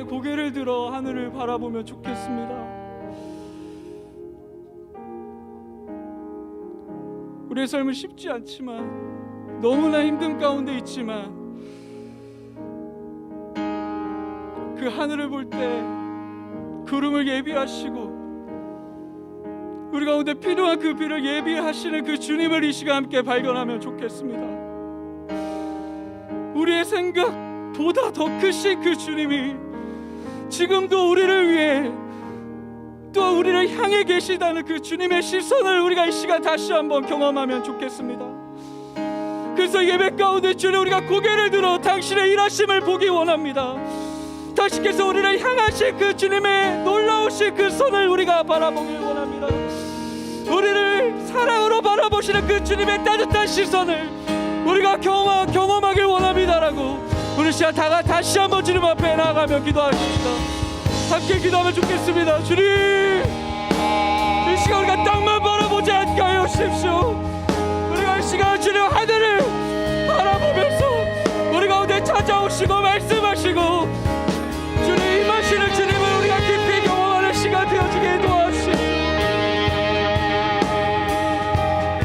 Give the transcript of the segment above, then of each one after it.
함께 고개를 들어 하늘을 바라보면 좋겠습니다. 우리의 삶은 쉽지 않지만, 너무나 힘든 가운데 있지만, 그 하늘을 볼 때 구름을 예비하시고 우리 가운데 필요한 그 비를 예비하시는 그 주님을 이 시간 함께 발견하면 좋겠습니다. 우리의 생각보다 더 크신 그 주님이 지금도 우리를 위해 또 우리를 향해 계시다는 그 주님의 시선을 우리가 이 시간 다시 한번 경험하면 좋겠습니다. 그래서 예배 가운데 주님, 우리가 고개를 들어 당신의 일하심을 보기 원합니다. 당신께서 우리를 향하신 그 주님의 놀라우신 그 손을 우리가 바라보길 원합니다. 우리를 사랑으로 바라보시는 그 주님의 따뜻한 시선을 우리가 경험하길 원합니다라고 우리 시간 다시 한번 주님 앞에 나아가며 기도하십시다. 함께 기도하면 좋겠습니다. 주님, 이 시간 우리가 땅만 바라보지 않게 하여 주십시오. 우리가 이 시간 주님 하늘을 바라보면서 우리 가운데 찾아오시고 말씀하시고 주님 임하시는 주님을 우리가 깊이 경험하는 시간 되어지게 도와주시고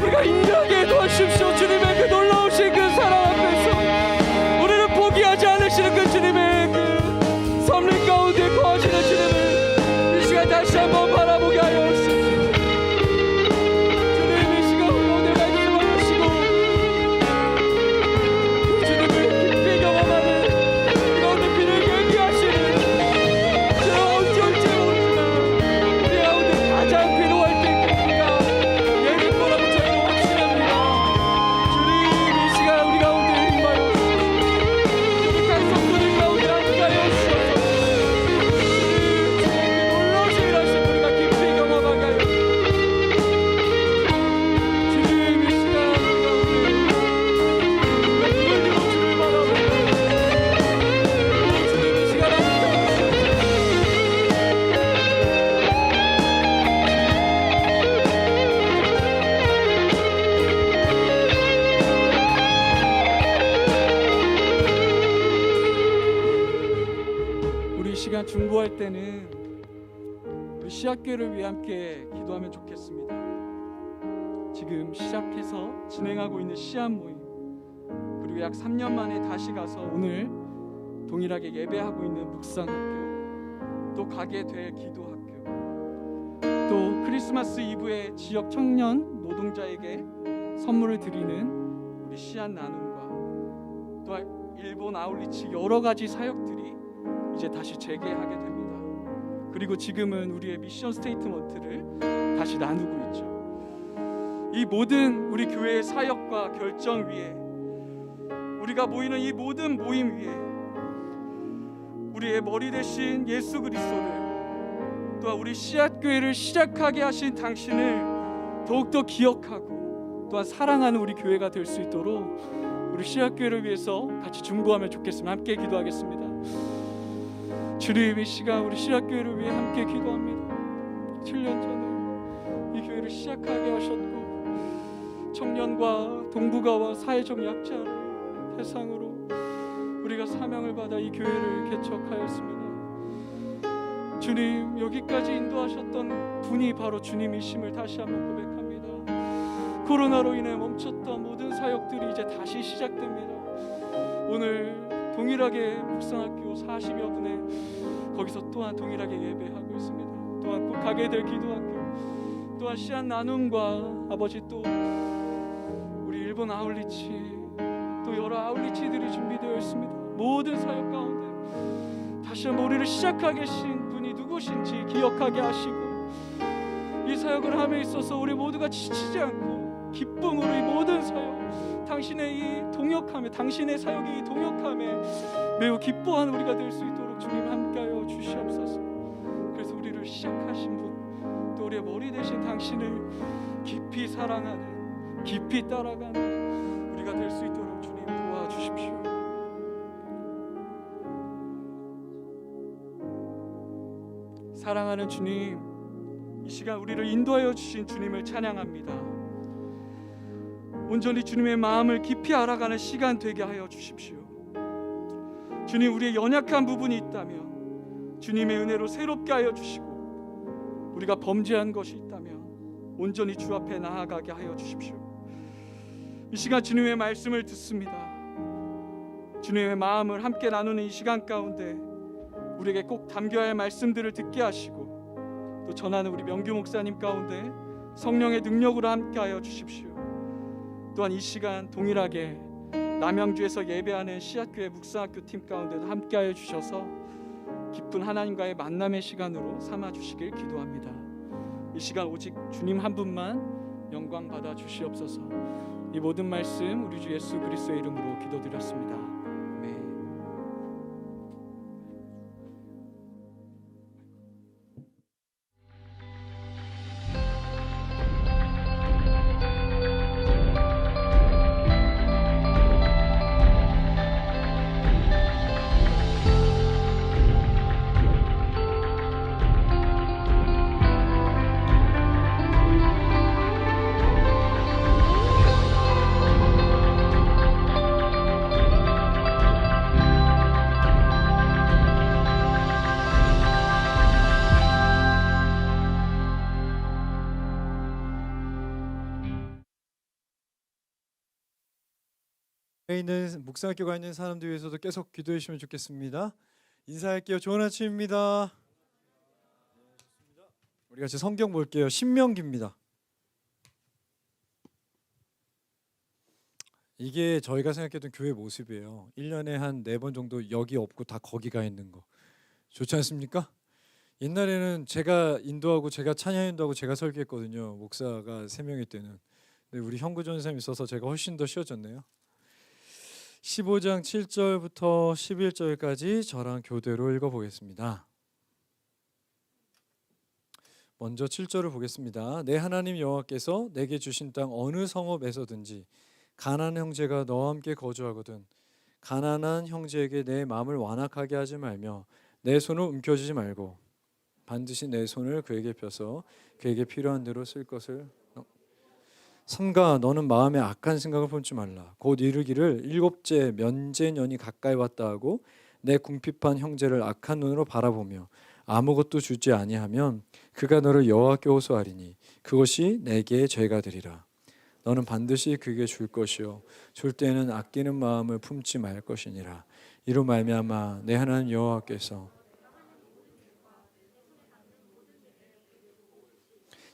우리가 인정하게 도와주십시오. 주님의 그 놀라우신 그 사랑 앞에서 우리를 포기하지 않으시는 그 주님의 그 섭리 가운데 거하시는 주님을 이 시간 다시 한번 바라보게 하여 주십시오. 주님 이 시간 가운데 말씀하시고 그 주님을 깊이 경험하는 우리 가운데 비를 얘기하시는 제가 어찌 모르지만 우리 가운데 가장 필요할 때 우리가 예를 거라고 저희는 확신합니다. 주님 이 시간 우리 가운데 임하여 주시옵소서. 그득한 성도들 가운데 함께하여 주시옵소서. 주님 놀라우신 일하심 우리가 깊이 경험하게 하여 주시옵소서. 주님 이 시간 우리 가운데 우리가 눈을 들고 주를 바라보며 주님 이 시간 함께하여 우리 이 시간 중보할 때는 우리 시학교를 위해 함께 기도하면 좋겠습니다. 지금 시작해서 진행하고 있는 시합 모임, 그리고 약 3년 만에 다시 가서 오늘 동일하게 예배하고 있는 묵상학교, 또 가게 될 기도학교, 또 크리스마스 이브에 지역 청년 노동자에게 선물을 드리는 우리 씨앗 나눔과 또 일본 아울리치 여러 가지 사역들이 이제 다시 재개하게 됩니다. 그리고 지금은 우리의 미션 스테이트먼트를 다시 나누고 있죠. 이 모든 우리 교회의 사역과 결정 위에, 우리가 모이는 이 모든 모임 위에 우리의 머리 대신 예수 그리스도를, 또한 우리 씨앗교회를 시작하게 하신 당신을 더욱더 기억하고 또한 사랑하는 우리 교회가 될 수 있도록 우리 씨앗교회를 위해서 같이 중보하면 좋겠습니다. 함께 기도하겠습니다. 주님 이 시간 우리 씨앗교회를 위해 함께 기도합니다. 7년 전에 이 교회를 시작하게 하셨고 청년과 동북아와 사회적 약자를 대상으로 우리가 사명을 받아 이 교회를 개척하였습니다. 주님 여기까지 인도하셨던 분이 바로 주님이심을 다시 한번 고백합니다. 코로나로 인해 멈췄던 모든 사역들이 이제 다시 시작됩니다. 오늘 동일하게 묵상학교 40여 분에 거기서 또한 동일하게 예배하고 있습니다. 또한 곧 가게 될 기도학교, 또한 씨앗 나눔과 아버지 또 우리 일본 아울리치, 또 여러 아울리치들이 준비되어 있습니다. 모든 사역 가운데 다시 한번 우리를 시작하게 하신 분이 누구신지 기억하게 하시고 이 사역을 함에 있어서 우리 모두가 지치지 않고 기쁨으로 이 모든 사역, 당신의 이 동역함에, 당신의 사역이 이 동역함에 매우 기뻐하는 우리가 될 수 있도록 주님 함께하여 주시옵소서. 그래서 우리를 시작하신 분, 또 우리의 머리 대신 당신을 깊이 사랑하는, 깊이 따라가는 우리가 될 수 있도록 주님 도와주십시오. 사랑하는 주님, 이 시간 우리를 인도하여 주신 주님을 찬양합니다. 온전히 주님의 마음을 깊이 알아가는 시간 되게 하여 주십시오. 주님, 우리의 연약한 부분이 있다면 주님의 은혜로 새롭게 하여 주시고, 우리가 범죄한 것이 있다면 온전히 주 앞에 나아가게 하여 주십시오. 이 시간 주님의 말씀을 듣습니다. 주님의 마음을 함께 나누는 이 시간 가운데 우리에게 꼭 담겨야 할 말씀들을 듣게 하시고, 또 전하는 우리 명규 목사님 가운데 성령의 능력으로 함께 하여 주십시오. 또한 이 시간 동일하게 남양주에서 예배하는 씨앗교회 묵상학교 팀 가운데도 함께 하여 주셔서 깊은 하나님과의 만남의 시간으로 삼아 주시길 기도합니다. 이 시간 오직 주님 한 분만 영광 받아 주시옵소서. 이 모든 말씀 우리 주 예수 그리스도의 이름으로 기도드렸습니다. 아멘. 있는 묵상학교가 있는 사람들 위해서도 계속 기도해 주시면 좋겠습니다. 인사할게요. 좋은 아침입니다. 우리 같이 성경 볼게요. 신명기입니다. 이게 저희가 생각했던 교회 모습이에요. 1년에 한 4번 정도 여기 없고 다 거기 가 있는 거. 좋지 않습니까? 옛날에는 제가 인도하고 제가 찬양 인도하고 제가 설교했거든요. 목사가 3명일 때는. 근데 우리 형구 전사님 있어서 제가 훨씬 더 쉬워졌네요. 15장 7절부터 11절까지 저랑 교대로 읽어보겠습니다. 먼저 7절을 보겠습니다. 내 하나님 여호와께서 내게 주신 땅 어느 성읍에서든지 가나안 형제가 너와 함께 거주하거든 가나안 형제에게 내 마음을 완악하게 하지 말며 내 손을 움켜쥐지 말고 반드시 내 손을 그에게 펴서 그에게 필요한 대로 쓸 것을. 삼가 너는 마음에 악한 생각을 품지 말라. 곧 이르기를 7째 면제년이 가까이 왔다 하고 내 궁핍한 형제를 악한 눈으로 바라보며 아무것도 주지 아니하면 그가 너를 여호와께 호소하리니 그것이 내게 죄가 되리라. 너는 반드시 그에게 줄 것이요 줄 때에는 아끼는 마음을 품지 말 것이니라. 이로 말미암아 내 하나님 여호와께서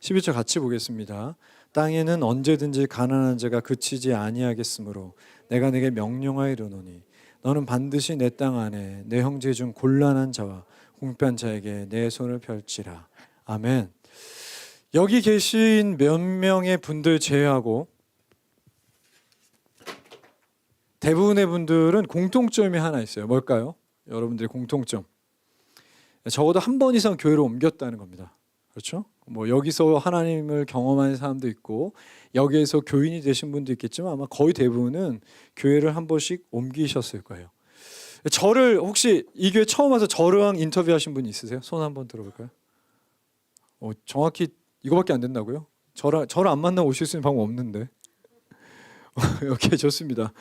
11절 같이 보겠습니다. 땅에는 언제든지 가난한 자가 그치지 아니하겠으므로 내가 내게 명령하여 이르노니 너는 반드시 내 땅 안에 내 형제 중 곤란한 자와 궁핍한 자에게 내 손을 펼치라. 아멘. 여기 계신 몇 명의 분들 제외하고 대부분의 분들은 공통점이 하나 있어요. 뭘까요? 여러분들의 공통점. 적어도 한 번 이상 교회로 옮겼다는 겁니다. 그렇죠? 뭐 여기서 하나님을 경험한 사람도 있고 여기에서 교인이 되신 분도 있겠지만 아마 거의 대부분은 교회를 한 번씩 옮기셨을 거예요. 저를 혹시 이 교회 처음 와서 저랑 인터뷰하신 분 있으세요? 손 한번 들어볼까요? 정확히 이거밖에 안 된다고요? 저를 안 만나 오실 수 있는 방법 없는데. 오케이, 좋습니다.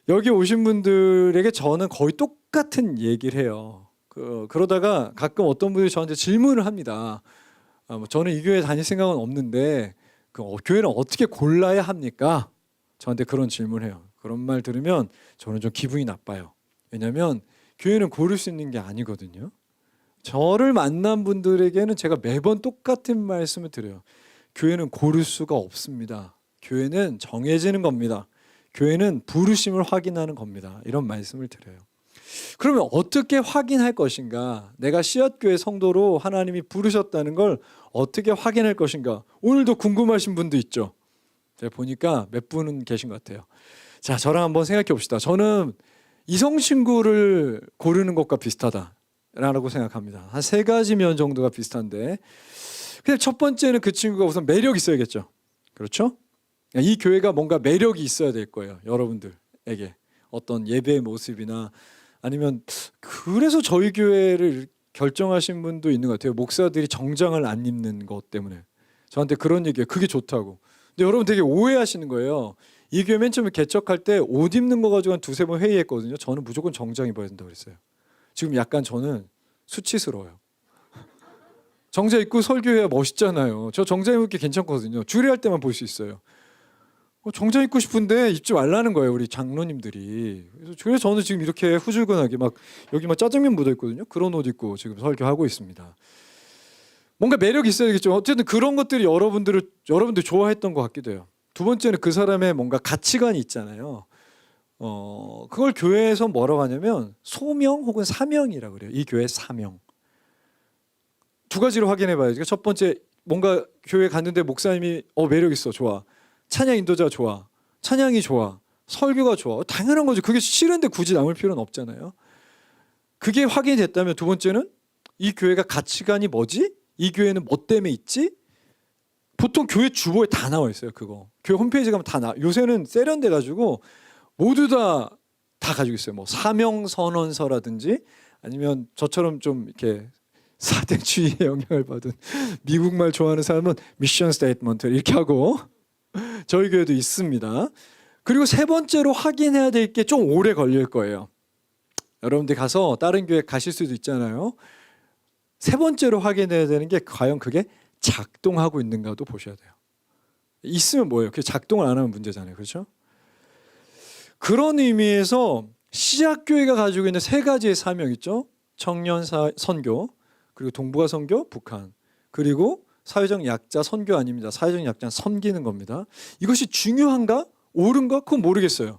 여기 오신 분들에게 저는 거의 똑같은 얘기를 해요. 그러다가 가끔 어떤 분들이 저한테 질문을 합니다. 저는 이 교회 다닐 생각은 없는데 교회는 어떻게 골라야 합니까? 저한테 그런 질문을 해요. 그런 말 들으면 저는 좀 기분이 나빠요. 왜냐하면 교회는 고를 수 있는 게 아니거든요. 저를 만난 분들에게는 제가 매번 똑같은 말씀을 드려요. 교회는 고를 수가 없습니다. 교회는 정해지는 겁니다. 교회는 부르심을 확인하는 겁니다. 이런 말씀을 드려요. 그러면 어떻게 확인할 것인가? 내가 씨앗교회 성도로 하나님이 부르셨다는 걸 어떻게 확인할 것인가? 오늘도 궁금하신 분도 있죠. 제가 보니까 몇 분은 계신 것 같아요. 자, 저랑 한번 생각해 봅시다. 저는 이성 친구를 고르는 것과 비슷하다라고 생각합니다. 한 3가지 면 정도가 비슷한데, 그냥 첫 번째는 그 친구가 우선 매력이 있어야겠죠. 그렇죠? 이 교회가 뭔가 매력이 있어야 될 거예요. 여러분들에게 어떤 예배의 모습이나 아니면 그래서 저희 교회를 결정하신 분도 있는 것 같아요. 목사들이 정장을 안 입는 것 때문에 저한테 그런 얘기예요. 그게 좋다고. 근데 여러분 되게 오해하시는 거예요. 이 교회 맨 처음에 개척할 때 옷 입는 거 가지고 한 2-3번 회의했거든요. 저는 무조건 정장 입어야 된다고 그랬어요. 지금 약간 저는 수치스러워요. 정장 입고 설교해야 멋있잖아요. 저 정장 입기 괜찮거든요. 주례할 때만 볼 수 있어요. 정장 입고 싶은데 입지 말라는 거예요, 우리 장로님들이. 그래서 저는 지금 이렇게 후줄근하게 막 여기 막 짜장면 묻어 있거든요. 그런 옷 입고 지금 설교하고 있습니다. 뭔가 매력이 있어야겠죠. 어쨌든 그런 것들이 여러분들 좋아했던 것 같기도 해요. 두 번째는 그 사람의 뭔가 가치관이 있잖아요. 그걸 교회에서 뭐라고 하냐면 소명 혹은 사명이라고 그래요. 이 교회의 사명. 두 가지로 확인해 봐야죠. 첫 번째, 뭔가 교회 갔는데 목사님이 매력 있어, 좋아. 찬양 인도자 좋아. 찬양이 좋아. 설교가 좋아. 당연한 거죠. 그게 싫은데 굳이 남을 필요는 없잖아요. 그게 확인이 됐다면 두 번째는 이 교회가 가치관이 뭐지? 이 교회는 뭐 때문에 있지? 보통 교회 주보에 다 나와 있어요. 그거. 교회 홈페이지 가면 다 나와. 요새는 세련돼 가지고 모두 다 가지고 있어요. 뭐 사명 선언서라든지 아니면 저처럼 좀 이렇게 사대주의의 영향을 받은 미국말 좋아하는 사람은 미션 스테이트먼트 이렇게 하고 저희 교회도 있습니다. 그리고 세 번째로 확인해야 될 게 좀 오래 걸릴 거예요. 여러분들 가서 다른 교회 가실 수도 있잖아요. 세 번째로 확인해야 되는 게 과연 그게 작동하고 있는가도 보셔야 돼요. 있으면 뭐예요? 그게 작동을 안 하면 문제잖아요. 그렇죠? 그런 의미에서 시작교회가 가지고 있는 세 가지의 사명 있죠. 청년 선교, 그리고 동북아 선교, 북한, 그리고 사회적 약자 선교 아닙니다. 사회적 약자는 섬기는 겁니다. 이것이 중요한가? 옳은가? 그건 모르겠어요.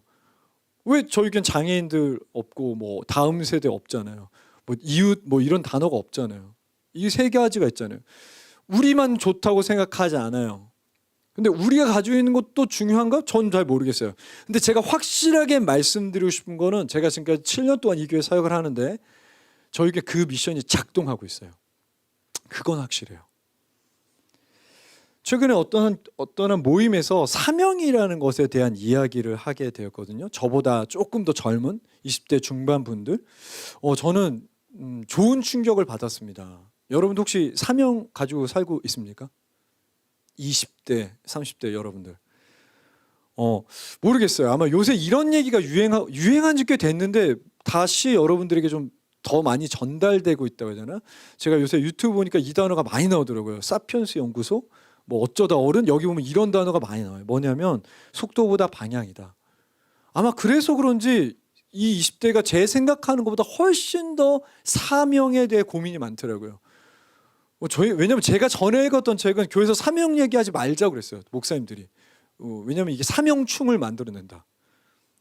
왜 저희 교회는 장애인들 없고 뭐 다음 세대 없잖아요. 뭐 이웃 뭐 이런 단어가 없잖아요. 이 세 가지가 있잖아요. 우리만 좋다고 생각하지 않아요. 근데 우리가 가지고 있는 것도 중요한가? 전 잘 모르겠어요. 근데 제가 확실하게 말씀드리고 싶은 거는 제가 지금까지 7년 동안 이 교회 사역을 하는데 저에게 그 미션이 작동하고 있어요. 그건 확실해요. 최근에 어떤 모임에서 사명이라는 것에 대한 이야기를 하게 되었거든요. 저보다 조금 더 젊은 20대 중반 분들. 저는 좋은 충격을 받았습니다. 여러분도 혹시 사명 가지고 살고 있습니까? 20대, 30대 여러분들. 모르겠어요. 아마 요새 이런 얘기가 유행한 지 꽤 됐는데 다시 여러분들에게 좀 더 많이 전달되고 있다고 해야 되나? 제가 요새 유튜브 보니까 이 단어가 많이 나오더라고요. 사피언스 연구소, 뭐 어쩌다 어른, 여기 보면 이런 단어가 많이 나와요. 뭐냐면 속도보다 방향이다. 아마 그래서 그런지 이 20대가 제 생각하는 것보다 훨씬 더 사명에 대해 고민이 많더라고요. 왜냐면 제가 전에 읽었던 책은 교회에서 사명 얘기하지 말자고 그랬어요. 목사님들이. 왜냐면 이게 사명충을 만들어낸다.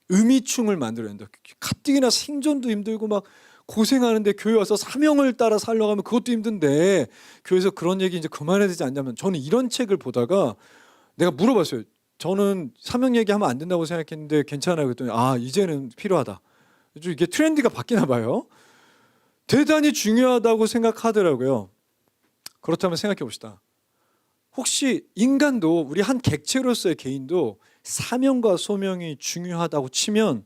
의미충을 만들어낸다. 가뜩이나 생존도 힘들고 막 고생하는데 교회 와서 사명을 따라 살려고 하면 그것도 힘든데 교회에서 그런 얘기 이제 그만해야 되지 않냐면, 저는 이런 책을 보다가 내가 물어봤어요. 저는 사명 얘기하면 안 된다고 생각했는데 괜찮아요. 그랬더니 이제는 필요하다. 이게 트렌드가 바뀌나 봐요. 대단히 중요하다고 생각하더라고요. 그렇다면 생각해 봅시다. 혹시 인간도, 우리 한 객체로서의 개인도 사명과 소명이 중요하다고 치면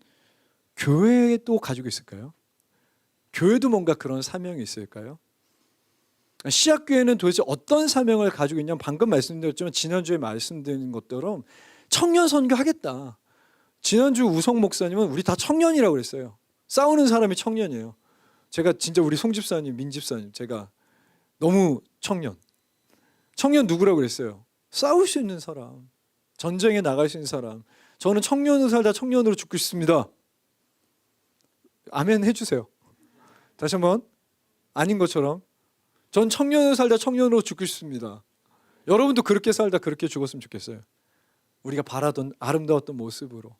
교회도 가지고 있을까요? 교회도 뭔가 그런 사명이 있을까요? 시작교회는 도대체 어떤 사명을 가지고 있냐면, 방금 말씀드렸지만 지난주에 말씀드린 것처럼 청년 선교하겠다. 지난주 우성 목사님은 우리 다 청년이라고 그랬어요. 싸우는 사람이 청년이에요. 제가 진짜 우리 송 집사님, 민 집사님, 제가 너무 청년 누구라고 그랬어요? 싸울 수 있는 사람, 전쟁에 나갈 수 있는 사람. 저는 청년으로 살다 청년으로 죽고 싶습니다. 아멘 해주세요. 다시 한번. 아닌 것처럼 전 청년으로 살다 청년으로 죽고 싶습니다. 여러분도 그렇게 살다 그렇게 죽었으면 좋겠어요. 우리가 바라던 아름다웠던 모습으로.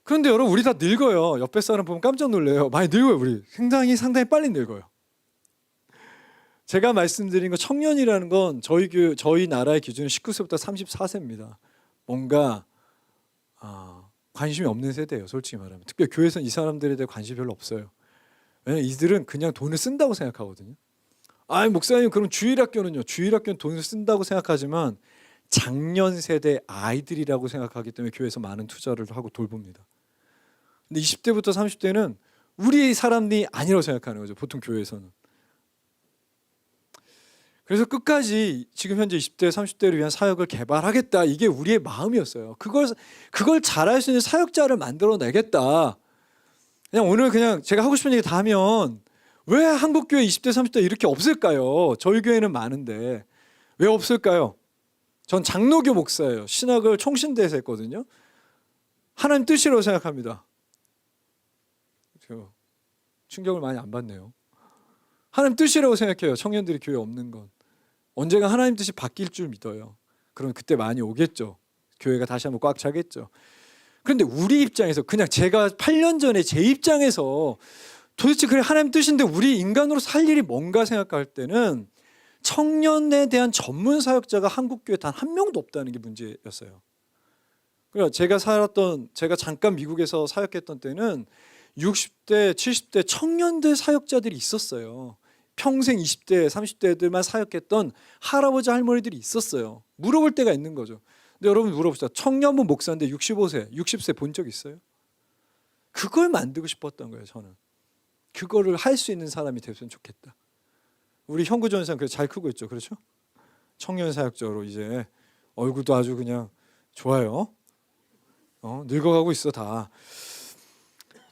그런데 여러분, 우리 다 늙어요. 옆에 사람 보면 깜짝 놀래요. 많이 늙어요. 우리 상당히 빨리 늙어요. 제가 말씀드린 거, 청년이라는 건 저희 나라의 기준은 19세부터 34세입니다. 뭔가 관심이 없는 세대예요. 솔직히 말하면. 특별히 교회에서는 이 사람들에 대해 관심이 별로 없어요. 왜냐면 이들은 그냥 돈을 쓴다고 생각하거든요. 목사님, 그럼 주일학교는요? 주일학교는 돈을 쓴다고 생각하지만 장년 세대 아이들이라고 생각하기 때문에 교회에서 많은 투자를 하고 돌봅니다. 근데 20대부터 30대는 우리 사람이 아니라고 생각하는 거죠. 보통 교회에서는. 그래서 끝까지 지금 현재 20대, 30대를 위한 사역을 개발하겠다. 이게 우리의 마음이었어요. 그걸 잘할 수 있는 사역자를 만들어내겠다. 그냥 오늘 그냥 제가 하고 싶은 얘기 다 하면 왜 한국교회 20대 30대 이렇게 없을까요? 저희 교회는 많은데 왜 없을까요? 전 장로교 목사예요. 신학을 총신대에서 했거든요. 하나님 뜻이라고 생각합니다. 충격을 많이 안 받네요. 하나님 뜻이라고 생각해요. 청년들이 교회 없는 건. 언젠가 하나님 뜻이 바뀔 줄 믿어요. 그럼 그때 많이 오겠죠. 교회가 다시 한번 꽉 차겠죠. 그런데 우리 입장에서 그냥 제가 8년 전에 제 입장에서 도대체 그래 하나님 뜻인데 우리 인간으로 살 일이 뭔가 생각할 때는 청년에 대한 전문 사역자가 한국교회에 단 한 명도 없다는 게 문제였어요. 그러니까 제가 잠깐 미국에서 사역했던 때는 60대, 70대 청년들 사역자들이 있었어요. 평생 20대, 30대들만 사역했던 할아버지 할머니들이 있었어요. 물어볼 때가 있는 거죠. 근데 여러분 물어봅시다. 청년부 목사인데 65세, 60세 본 적 있어요? 그걸 만들고 싶었던 거예요. 저는. 그거를 할 수 있는 사람이 됐으면 좋겠다. 우리 형구 전사는 그래서 잘 크고 있죠. 그렇죠? 청년 사역자로 이제 얼굴도 아주 그냥 좋아요. 늙어가고 있어 다.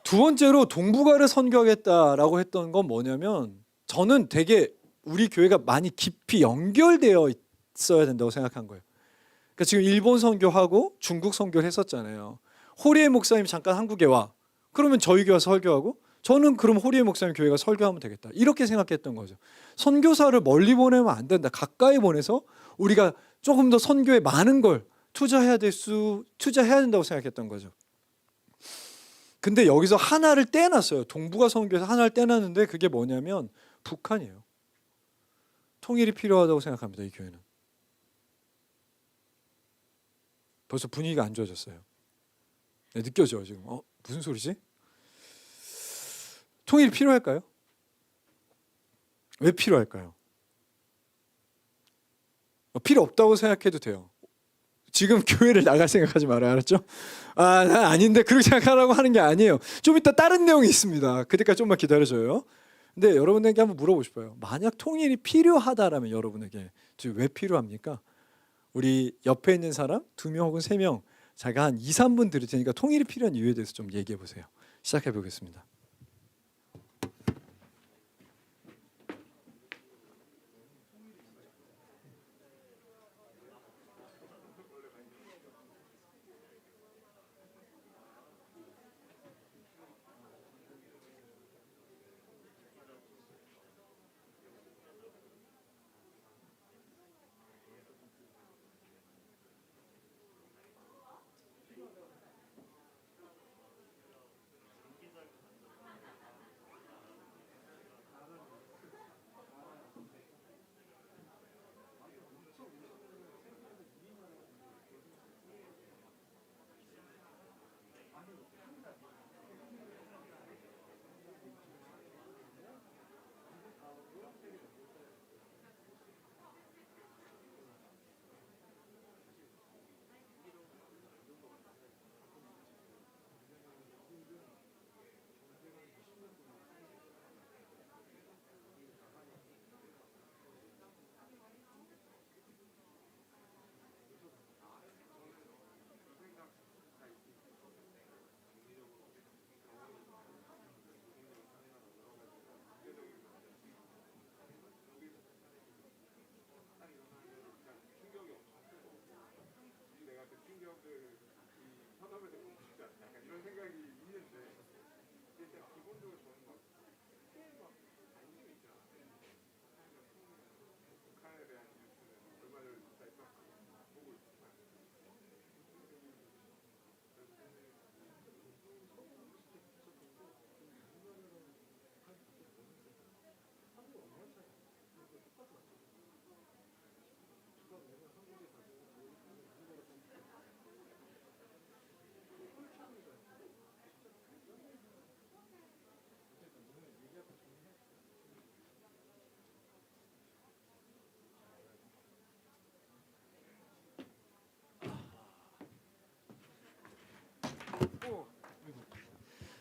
두 번째로 동북아를 선교하겠다라고 했던 건 뭐냐면 저는 되게 우리 교회가 많이 깊이 연결되어 있어야 된다고 생각한 거예요. 그러니까 지금 일본 선교하고 중국 선교를 했었잖아요. 호리에 목사님 잠깐 한국에 와. 그러면 저희 교회 와서 설교하고 저는 그럼 호리에 목사님 교회가 설교하면 되겠다. 이렇게 생각했던 거죠. 선교사를 멀리 보내면 안 된다. 가까이 보내서 우리가 조금 더 선교에 많은 걸 투자해야 된다고 생각했던 거죠. 근데 여기서 하나를 떼놨어요. 동북아 선교에서 하나를 떼놨는데 그게 뭐냐면 북한이에요. 통일이 필요하다고 생각합니다. 이 교회는. 벌써 분위기가 안 좋아졌어요. 네, 느껴져 지금. 무슨 소리지? 통일이 필요할까요? 왜 필요할까요? 필요 없다고 생각해도 돼요. 지금 교회를 나갈 생각하지 말아요. 알았죠? 난 아닌데 그렇게 생각하라고 하는 게 아니에요. 좀 이따 다른 내용이 있습니다. 그때까지 좀만 기다려줘요. 근데 여러분에게 한번 물어보고 싶어요. 만약 통일이 필요하다라면 여러분에게 왜 필요합니까? 우리 옆에 있는 사람 2명 혹은 3명 제가 한 2, 3분 드릴 테니까 통일이 필요한 이유에 대해서 좀 얘기해 보세요. 시작해 보겠습니다.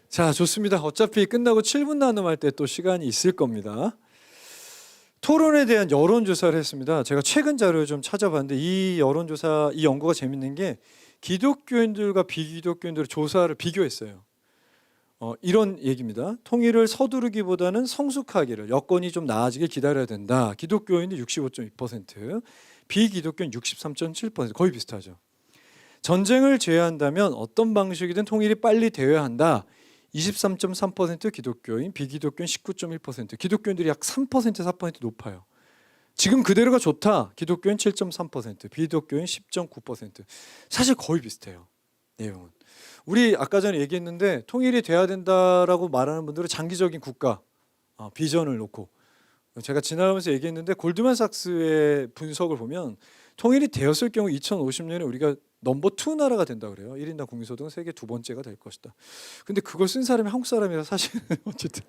자, 좋습니다. 어차피 끝나고 7분 나눔할 때 또 시간이 있을 겁니다. 토론에 대한 여론조사를 했습니다. 제가 최근 자료를 좀 찾아봤는데 이 여론조사, 이 연구가 재밌는 게 기독교인들과 비기독교인들의 조사를 비교했어요. 이런 얘기입니다. 통일을 서두르기보다는 성숙하기를, 여건이 좀 나아지길 기다려야 된다. 기독교인이 65.2%, 비기독교인 63.7%, 거의 비슷하죠. 전쟁을 제외한다면 어떤 방식이든 통일이 빨리 되어야 한다. 23.3% 기독교인, 비기독교인 19.1%, 기독교인들이 약 3%, 4% 높아요. 지금 그대로가 좋다. 기독교인 7.3%, 비기독교인 10.9%. 사실 거의 비슷해요. 내용은. 우리 아까 전에 얘기했는데 통일이 돼야 된다라고 말하는 분들은 장기적인 국가 비전을 놓고, 제가 지나가면서 얘기했는데 골드만삭스의 분석을 보면 통일이 되었을 경우 2050년에 우리가 넘버 2 나라가 된다 그래요. 1인당 국민소득은 세계 두 번째가 될 것이다. 근데 그걸 쓴 사람이 한국 사람이라 사실 어쨌든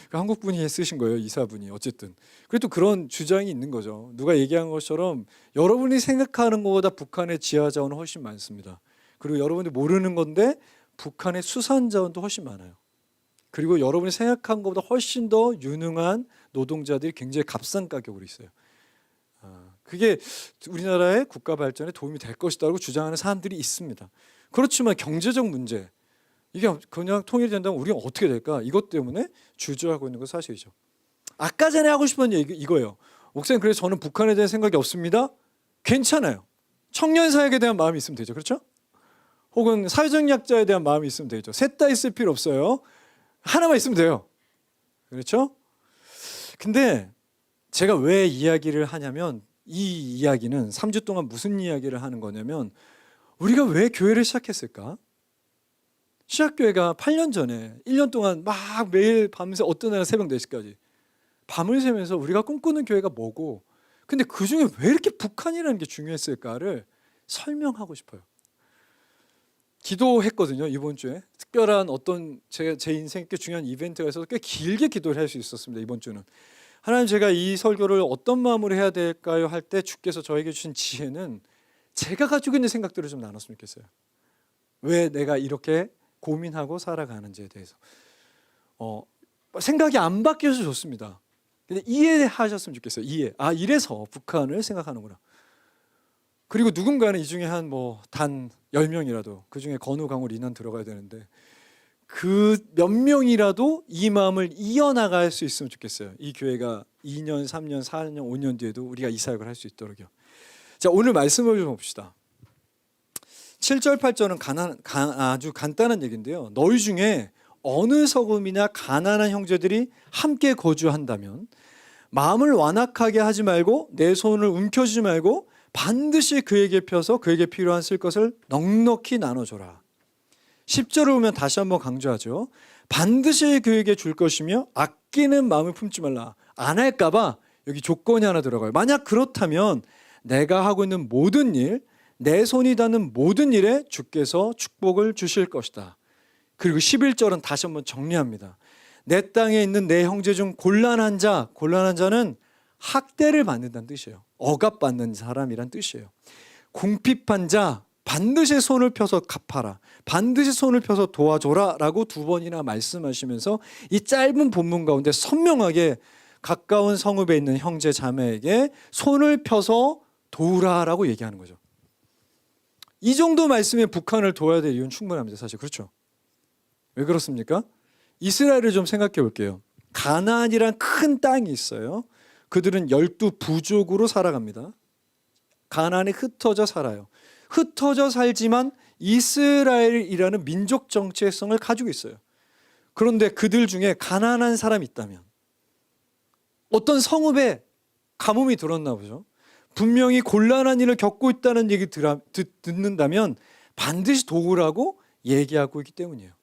한국 분이 쓰신 거예요. 이사분이. 어쨌든 그래도 그런 주장이 있는 거죠. 누가 얘기한 것처럼 여러분이 생각하는 것보다 북한의 지하 자원은 훨씬 많습니다. 그리고 여러분들이 모르는 건데 북한의 수산 자원도 훨씬 많아요. 그리고 여러분이 생각한 것보다 훨씬 더 유능한 노동자들이 굉장히 값싼 가격으로 있어요. 그게 우리나라의 국가 발전에 도움이 될 것이라고 주장하는 사람들이 있습니다. 그렇지만 경제적 문제, 이게 그냥 통일이 된다면 우리가 어떻게 될까? 이것 때문에 주저하고 있는 건 사실이죠. 아까 전에 하고 싶은 얘기 이거예요. 목사님, 그래서 저는 북한에 대한 생각이 없습니다. 괜찮아요. 청년 사역에 대한 마음이 있으면 되죠. 그렇죠? 혹은 사회적 약자에 대한 마음이 있으면 되죠. 셋 다 있을 필요 없어요. 하나만 있으면 돼요. 그렇죠? 근데 제가 왜 이야기를 하냐면, 이 이야기는 3주 동안 무슨 이야기를 하는 거냐면, 우리가 왜 교회를 시작했을까? 시작교회가 8년 전에 1년 동안 막 매일 밤새 어떤 날은 새벽 4시까지 밤을 새면서 우리가 꿈꾸는 교회가 뭐고, 근데 그중에 왜 이렇게 북한이라는 게 중요했을까를 설명하고 싶어요. 기도했거든요. 이번 주에 특별한 어떤 제 인생에 꽤 중요한 이벤트가 있어서 꽤 길게 기도를 할 수 있었습니다. 이번 주는 하나님, 제가 이 설교를 어떤 마음으로 해야 될까요? 할 때 주께서 저에게 주신 지혜는 제가 가지고 있는 생각들을 좀 나눴으면 좋겠어요. 왜 내가 이렇게 고민하고 살아가는지에 대해서 생각이 안 바뀌어서 좋습니다. 근데 이해하셨으면 좋겠어요. 이래서 북한을 생각하는구나. 그리고 누군가는 이 중에 한 단 10명이라도, 그 중에 건우, 강우, 리난 들어가야 되는데 그 몇 명이라도 이 마음을 이어나갈 수 있으면 좋겠어요. 이 교회가 2년, 3년, 4년, 5년 뒤에도 우리가 이 사역을 할 수 있도록요. 자, 오늘 말씀을 좀 봅시다. 7절, 8절은 아주 간단한 얘기인데요. 너희 중에 어느 서금이나 가난한 형제들이 함께 거주한다면 마음을 완악하게 하지 말고 내 손을 움켜쥐지 말고 반드시 그에게 펴서 그에게 필요한 쓸 것을 넉넉히 나눠줘라. 10절을 보면 다시 한번 강조하죠. 반드시 그에게 줄 것이며 아끼는 마음을 품지 말라. 안 할까 봐 여기 조건이 하나 들어가요. 만약 그렇다면 내가 하고 있는 모든 일, 내 손이 닿는 모든 일에 주께서 축복을 주실 것이다. 그리고 11절은 다시 한번 정리합니다. 내 땅에 있는 내 형제 중 곤란한 자는 학대를 받는다는 뜻이에요. 억압받는 사람이란 뜻이에요. 궁핍한 자 반드시 손을 펴서 갚아라. 반드시 손을 펴서 도와줘라 라고 2번이나 말씀하시면서 이 짧은 본문 가운데 선명하게 가까운 성읍에 있는 형제 자매에게 손을 펴서 도우라라고 얘기하는 거죠. 이 정도 말씀에 북한을 도와야 될 이유는 충분합니다. 사실 그렇죠. 왜 그렇습니까? 이스라엘을 좀 생각해 볼게요. 가나안이란 큰 땅이 있어요. 그들은 12부족으로 살아갑니다. 가나안에 흩어져 살아요. 흩어져 살지만 이스라엘이라는 민족 정체성을 가지고 있어요. 그런데 그들 중에 가난한 사람이 있다면 어떤 성읍에 가뭄이 들었나 보죠. 분명히 곤란한 일을 겪고 있다는 얘기 듣는다면 반드시 도우라고 얘기하고 있기 때문이에요.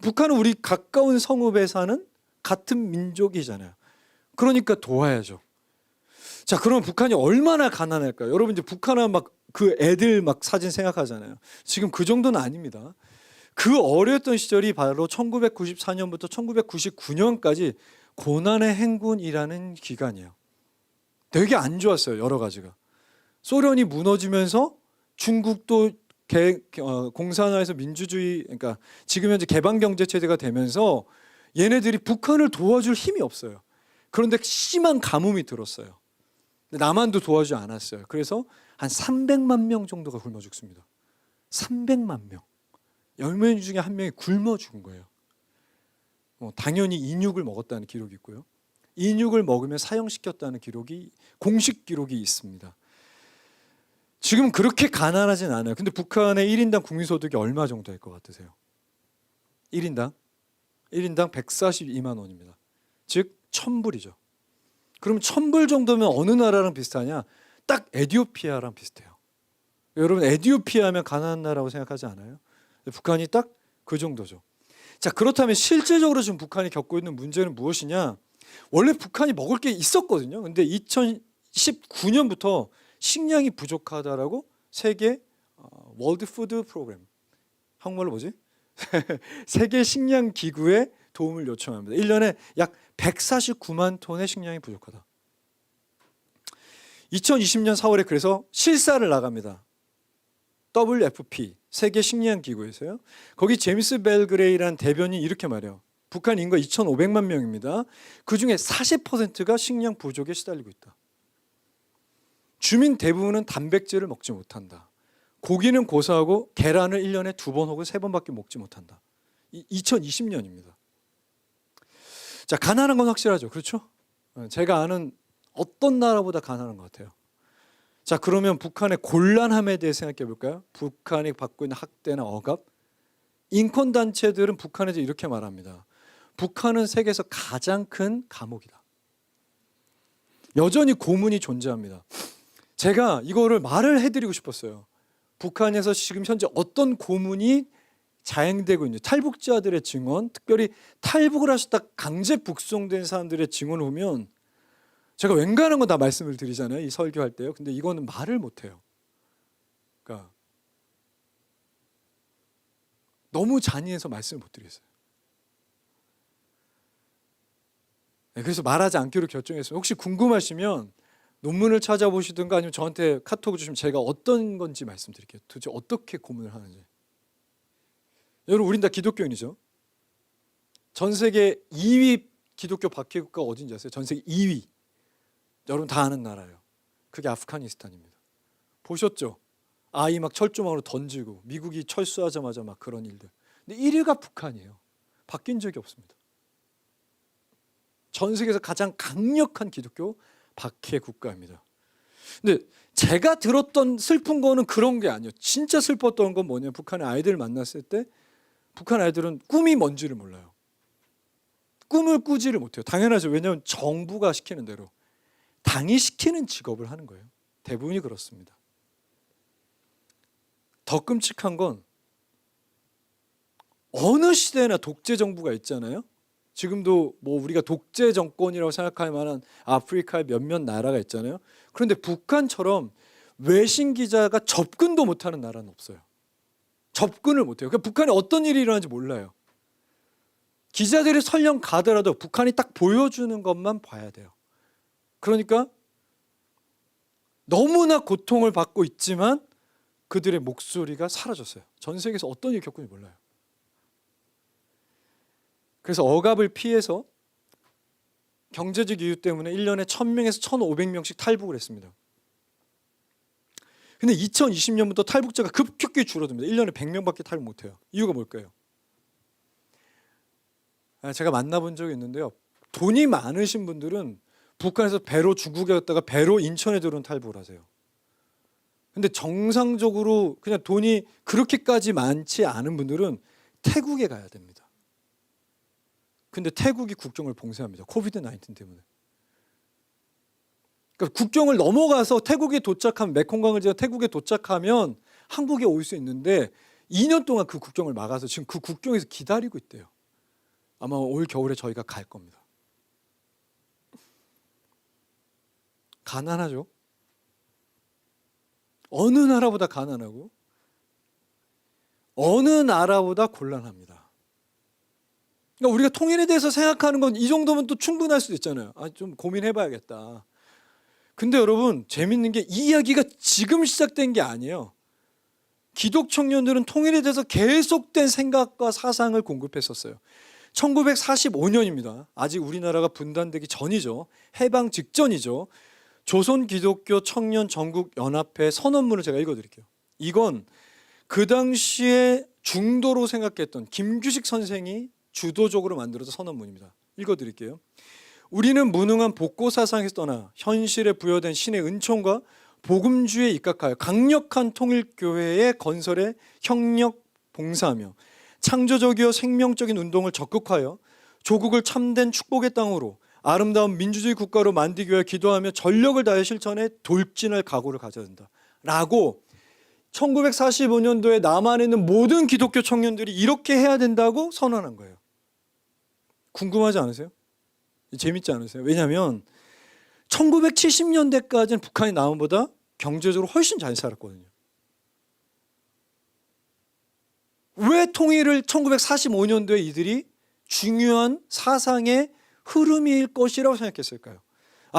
북한은 우리 가까운 성읍에 사는 같은 민족이잖아요. 그러니까 도와야죠. 자, 그러면 북한이 얼마나 가난할까요? 여러분 이제 북한은 막 그 애들 막 사진 생각하잖아요. 지금 그 정도는 아닙니다. 그 어려웠던 시절이 바로 1994년부터 1999년까지 고난의 행군이라는 기간이에요. 되게 안 좋았어요. 여러 가지가. 소련이 무너지면서 중국도 공산화해서 민주주의, 그러니까 지금 현재 개방경제체제가 되면서 얘네들이 북한을 도와줄 힘이 없어요. 그런데 심한 가뭄이 들었어요. 남한도 도와주지 않았어요. 그래서 한 300만 명 정도가 굶어 죽습니다. 300만 명. 10명 중에 한 명이 굶어 죽은 거예요. 당연히 인육을 먹었다는 기록이 있고요. 인육을 먹으면 사형시켰다는 기록이 공식 기록이 있습니다. 지금 그렇게 가난하진 않아요. 근데 북한의 1인당 국민소득이 얼마 정도 될 것 같으세요? 1인당 142만 원입니다. 즉 1,000불이죠. 그럼 1,000불 정도면 어느 나라랑 비슷하냐? 딱 에티오피아랑 비슷해요. 여러분 에티오피아 하면 가난한 나라라고 생각하지 않아요? 북한이 딱 그 정도죠. 자, 그렇다면 실제적으로 지금 북한이 겪고 있는 문제는 무엇이냐? 원래 북한이 먹을 게 있었거든요. 근데 2019년부터 식량이 부족하다라고 세계 월드 푸드 프로그램, 한국말로 뭐지? 세계 식량 기구에 도움을 요청합니다. 1년에 약 149만 톤의 식량이 부족하다. 2020년 4월에 그래서 실사를 나갑니다. WFP 세계 식량 기구에서요. 거기 제임스 벨그레이라는 대변인이 이렇게 말해요. 북한 인구가 2,500만 명입니다. 그중에 40%가 식량 부족에 시달리고 있다. 주민 대부분은 단백질을 먹지 못한다. 고기는 고사하고 계란을 1년에 2번 혹은 3번밖에 먹지 못한다. 2020년입니다. 자, 가난한 건 확실하죠. 그렇죠? 제가 아는 어떤 나라보다 가난한 것 같아요. 자, 그러면 북한의 곤란함에 대해 생각해 볼까요? 북한이 받고 있는 학대나 억압. 인권단체들은 북한에 대해 이렇게 말합니다. 북한은 세계에서 가장 큰 감옥이다. 여전히 고문이 존재합니다. 제가 이거를 말을 해드리고 싶었어요. 북한에서 지금 현재 어떤 고문이 자행되고 있는지, 탈북자들의 증언, 특별히 탈북을 하셨다 강제 북송된 사람들의 증언을 보면 제가 웬간한 건 다 말씀을 드리잖아요. 이 설교할 때요. 근데 이거는 말을 못해요. 그러니까 너무 잔인해서 말씀을 못 드리겠어요. 그래서 말하지 않기로 결정했어요. 혹시 궁금하시면 논문을 찾아보시든가 아니면 저한테 카톡 주시면 제가 어떤 건지 말씀드릴게요. 도대체 어떻게 고문을 하는지. 여러분, 우린 다 기독교인이죠. 전 세계 2위 기독교 박해국가가 어딘지 아세요? 전 세계 2위. 여러분 다 아는 나라예요. 그게 아프가니스탄입니다. 보셨죠? 아이 막 철조망으로 던지고 미국이 철수하자마자 막 그런 일들. 근데 1위가 북한이에요. 바뀐 적이 없습니다. 전 세계에서 가장 강력한 기독교 박해 국가입니다. 근데 제가 들었던 슬픈 거는 그런 게 아니에요. 진짜 슬펐던 건 뭐냐면 북한의 아이들을 만났을 때 북한 아이들은 꿈이 뭔지를 몰라요. 꿈을 꾸지를 못해요. 당연하죠. 왜냐하면 정부가 시키는 대로 당이 시키는 직업을 하는 거예요. 대부분이 그렇습니다. 더 끔찍한 건 어느 시대나 독재 정부가 있잖아요. 지금도 뭐 우리가 독재 정권이라고 생각할 만한 아프리카의 몇몇 나라가 있잖아요. 그런데 북한처럼 외신 기자가 접근도 못하는 나라는 없어요. 접근을 못해요. 그러니까 북한에 어떤 일이 일어나는지 몰라요. 기자들이 설령 가더라도 북한이 딱 보여주는 것만 봐야 돼요. 그러니까 너무나 고통을 받고 있지만 그들의 목소리가 사라졌어요. 전 세계에서 어떤 일을 겪는지 몰라요. 그래서 억압을 피해서 경제적 이유 때문에 1년에 1,000명에서 1,500명씩 탈북을 했습니다. 근데 2020년부터 탈북자가 급격히 줄어듭니다. 1년에 100명밖에 탈북 못해요. 이유가 뭘까요? 제가 만나본 적이 있는데요. 돈이 많으신 분들은 북한에서 배로 중국에 갔다가 배로 인천에 들어온 탈북을 하세요. 근데 정상적으로 그냥 돈이 그렇게까지 많지 않은 분들은 태국에 가야 됩니다. 근데 태국이 국경을 봉쇄합니다. 코비드-19 때문에. 그러니까 국경을 넘어가서 태국에 도착하면, 메콩강을 지나 태국에 도착하면 한국에 올 수 있는데 2년 동안 그 국경을 막아서 지금 그 국경에서 기다리고 있대요. 아마 올 겨울에 저희가 갈 겁니다. 가난하죠. 어느 나라보다 가난하고 어느 나라보다 곤란합니다. 그러니까 우리가 통일에 대해서 생각하는 건 이 정도면 또 충분할 수도 있잖아요. 좀 고민해봐야겠다. 근데 여러분 재밌는 게 이 이야기가 지금 시작된 게 아니에요. 기독 청년들은 통일에 대해서 계속된 생각과 사상을 공급했었어요. 1945년입니다. 아직 우리나라가 분단되기 전이죠. 해방 직전이죠. 조선 기독교 청년 전국 연합회 선언문을 제가 읽어드릴게요. 이건 그 당시에 중도로 생각했던 김규식 선생이 주도적으로 만들어서 선언문입니다. 읽어드릴게요. 우리는 무능한 복고 사상에서 떠나 현실에 부여된 신의 은총과 복음주의에 입각하여 강력한 통일교회의 건설에 협력 봉사하며 창조적이어 생명적인 운동을 적극하여 조국을 참된 축복의 땅으로 아름다운 민주주의 국가로 만들기 위해 기도하며 전력을 다해 실천해 돌진할 각오를 가져야 된다 라고 1945년도에 남한에 있는 모든 기독교 청년들이 이렇게 해야 된다고 선언한 거예요. 궁금하지 않으세요? 재밌지 않으세요? 왜냐하면 1970년대까지는 북한이 남한보다 경제적으로 훨씬 잘 살았거든요. 왜 통일을 1945년도에 이들이 중요한 사상의 흐름일 것이라고 생각했을까요?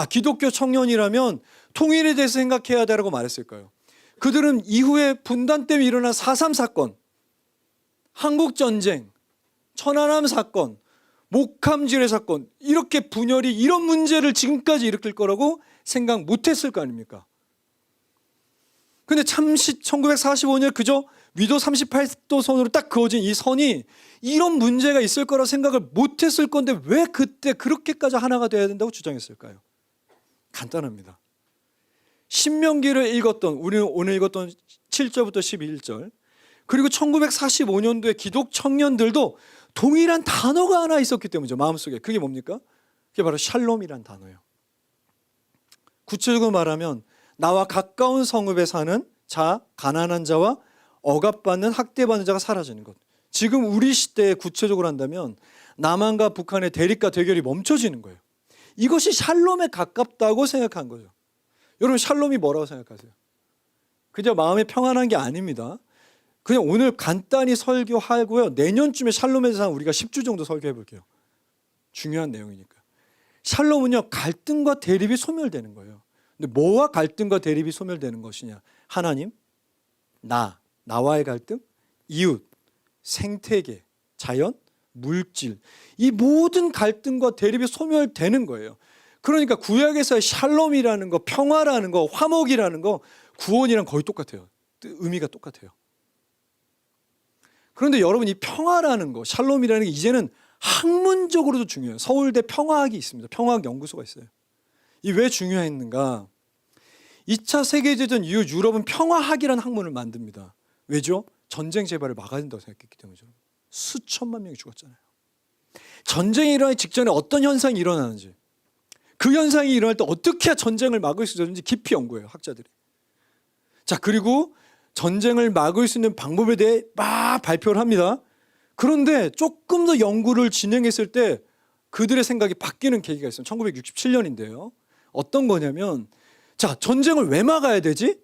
기독교 청년이라면 통일에 대해서 생각해야 되라고 말했을까요? 그들은 이후에 분단 때문에 일어난 4.3 사건, 한국전쟁, 천안함 사건, 목함지뢰 사건, 이렇게 분열이 이런 문제를 지금까지 일으킬 거라고 생각 못했을 거 아닙니까? 근데 참시 1945년 그저 위도 38도 선으로 딱 그어진 이 선이 이런 문제가 있을 거라고 생각을 못했을 건데 왜 그때 그렇게까지 하나가 돼야 된다고 주장했을까요? 간단합니다. 신명기를 읽었던, 우리는 오늘 읽었던 7절부터 11절, 그리고 1945년도에 기독 청년들도 동일한 단어가 하나 있었기 때문이죠. 마음속에. 그게 뭡니까? 그게 바로 샬롬이란 단어예요. 구체적으로 말하면 나와 가까운 성읍에 사는 자, 가난한 자와 억압받는 학대받는 자가 사라지는 것. 지금 우리 시대에 구체적으로 한다면 남한과 북한의 대립과 대결이 멈춰지는 거예요. 이것이 샬롬에 가깝다고 생각한 거죠. 여러분 샬롬이 뭐라고 생각하세요? 그냥 마음이 평안한 게 아닙니다. 그냥 오늘 간단히 설교하고요. 내년쯤에 샬롬에 대해서 우리가 10주 정도 설교해 볼게요. 중요한 내용이니까. 샬롬은요, 갈등과 대립이 소멸되는 거예요. 근데 뭐와 갈등과 대립이 소멸되는 것이냐? 하나님, 나와의 갈등, 이웃, 생태계, 자연, 물질, 이 모든 갈등과 대립이 소멸되는 거예요. 그러니까 구약에서의 샬롬이라는 거, 평화라는 거, 화목이라는 거, 구원이랑 거의 똑같아요. 의미가 똑같아요. 그런데 여러분 이 평화라는 거, 샬롬이라는 게 이제는 학문적으로도 중요해요. 서울대 평화학이 있습니다. 평화학 연구소가 있어요. 이 왜 중요했는가? 2차 세계대전 이후 유럽은 평화학이라는 학문을 만듭니다. 왜죠? 전쟁 재발을 막아야 된다고 생각했기 때문이죠. 수천만 명이 죽었잖아요. 전쟁이 일어나기 직전에 어떤 현상이 일어나는지, 그 현상이 일어날 때 어떻게 해야 전쟁을 막을 수 있는지 깊이 연구해요, 학자들이. 자, 그리고 전쟁을 막을 수 있는 방법에 대해 막 발표를 합니다. 그런데 조금 더 연구를 진행했을 때 그들의 생각이 바뀌는 계기가 있어요. 1967년인데요. 어떤 거냐면, 자, 전쟁을 왜 막아야 되지?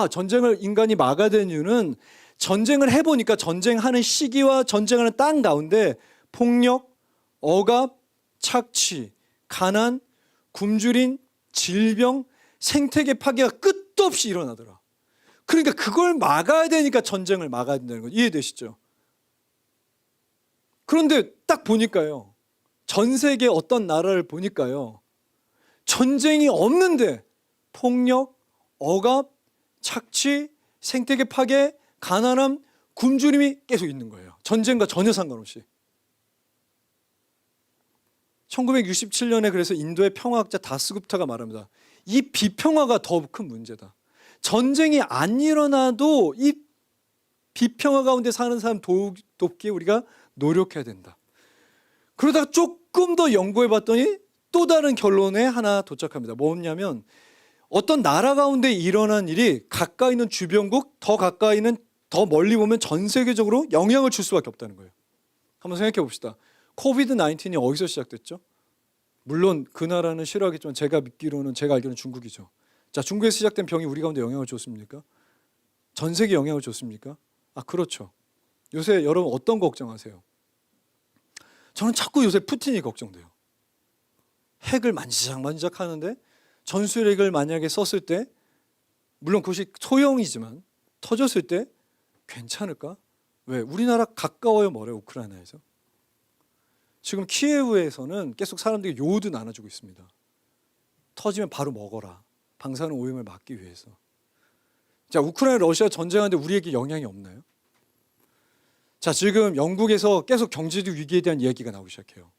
전쟁을 인간이 막아야 되는 이유는 전쟁을 해보니까 전쟁하는 시기와 전쟁하는 땅 가운데 폭력, 억압, 착취, 가난, 굶주림, 질병, 생태계 파괴가 끝도 없이 일어나더라. 그러니까 그걸 막아야 되니까 전쟁을 막아야 된다는 거 이해되시죠? 그런데 딱 보니까요, 전 세계 어떤 나라를 보니까요, 전쟁이 없는데 폭력, 억압, 착취, 생태계 파괴, 가난함, 굶주림이 계속 있는 거예요. 전쟁과 전혀 상관없이. 1967년에 그래서 인도의 평화학자 다스굽타가 말합니다. 이 비평화가 더 큰 문제다. 전쟁이 안 일어나도 이 비평화 가운데 사는 사람 돕기에 우리가 노력해야 된다. 그러다가 조금 더 연구해 봤더니 또 다른 결론에 하나 도착합니다. 뭐냐면 어떤 나라 가운데 일어난 일이 가까이 있는 주변국, 더 가까이 있는, 더 멀리 보면 전 세계적으로 영향을 줄 수밖에 없다는 거예요. 한번 생각해 봅시다. 코비드 19이 어디서 시작됐죠? 물론 그 나라는 싫어하겠지만 제가 알기로는 중국이죠. 자, 중국에서 시작된 병이 우리 가운데 영향을 줬습니까? 전 세계에 영향을 줬습니까? 그렇죠. 요새 여러분 어떤 거 걱정하세요? 저는 자꾸 요새 푸틴이 걱정돼요. 핵을 만지작 하는데 전술핵을 만약에 썼을 때, 물론 그것이 소형이지만 터졌을 때 괜찮을까? 왜? 우리나라 가까워요, 멀어요? 우크라이나에서? 지금 키예우에서는 계속 사람들이 요오드 나눠주고 있습니다. 터지면 바로 먹어라. 방사능 오염을 막기 위해서. 자, 우크라이나 러시아 전쟁하는데 우리에게 영향이 없나요? 자, 지금 영국에서 계속 경제적 위기에 대한 이야기가 나오기 시작해요.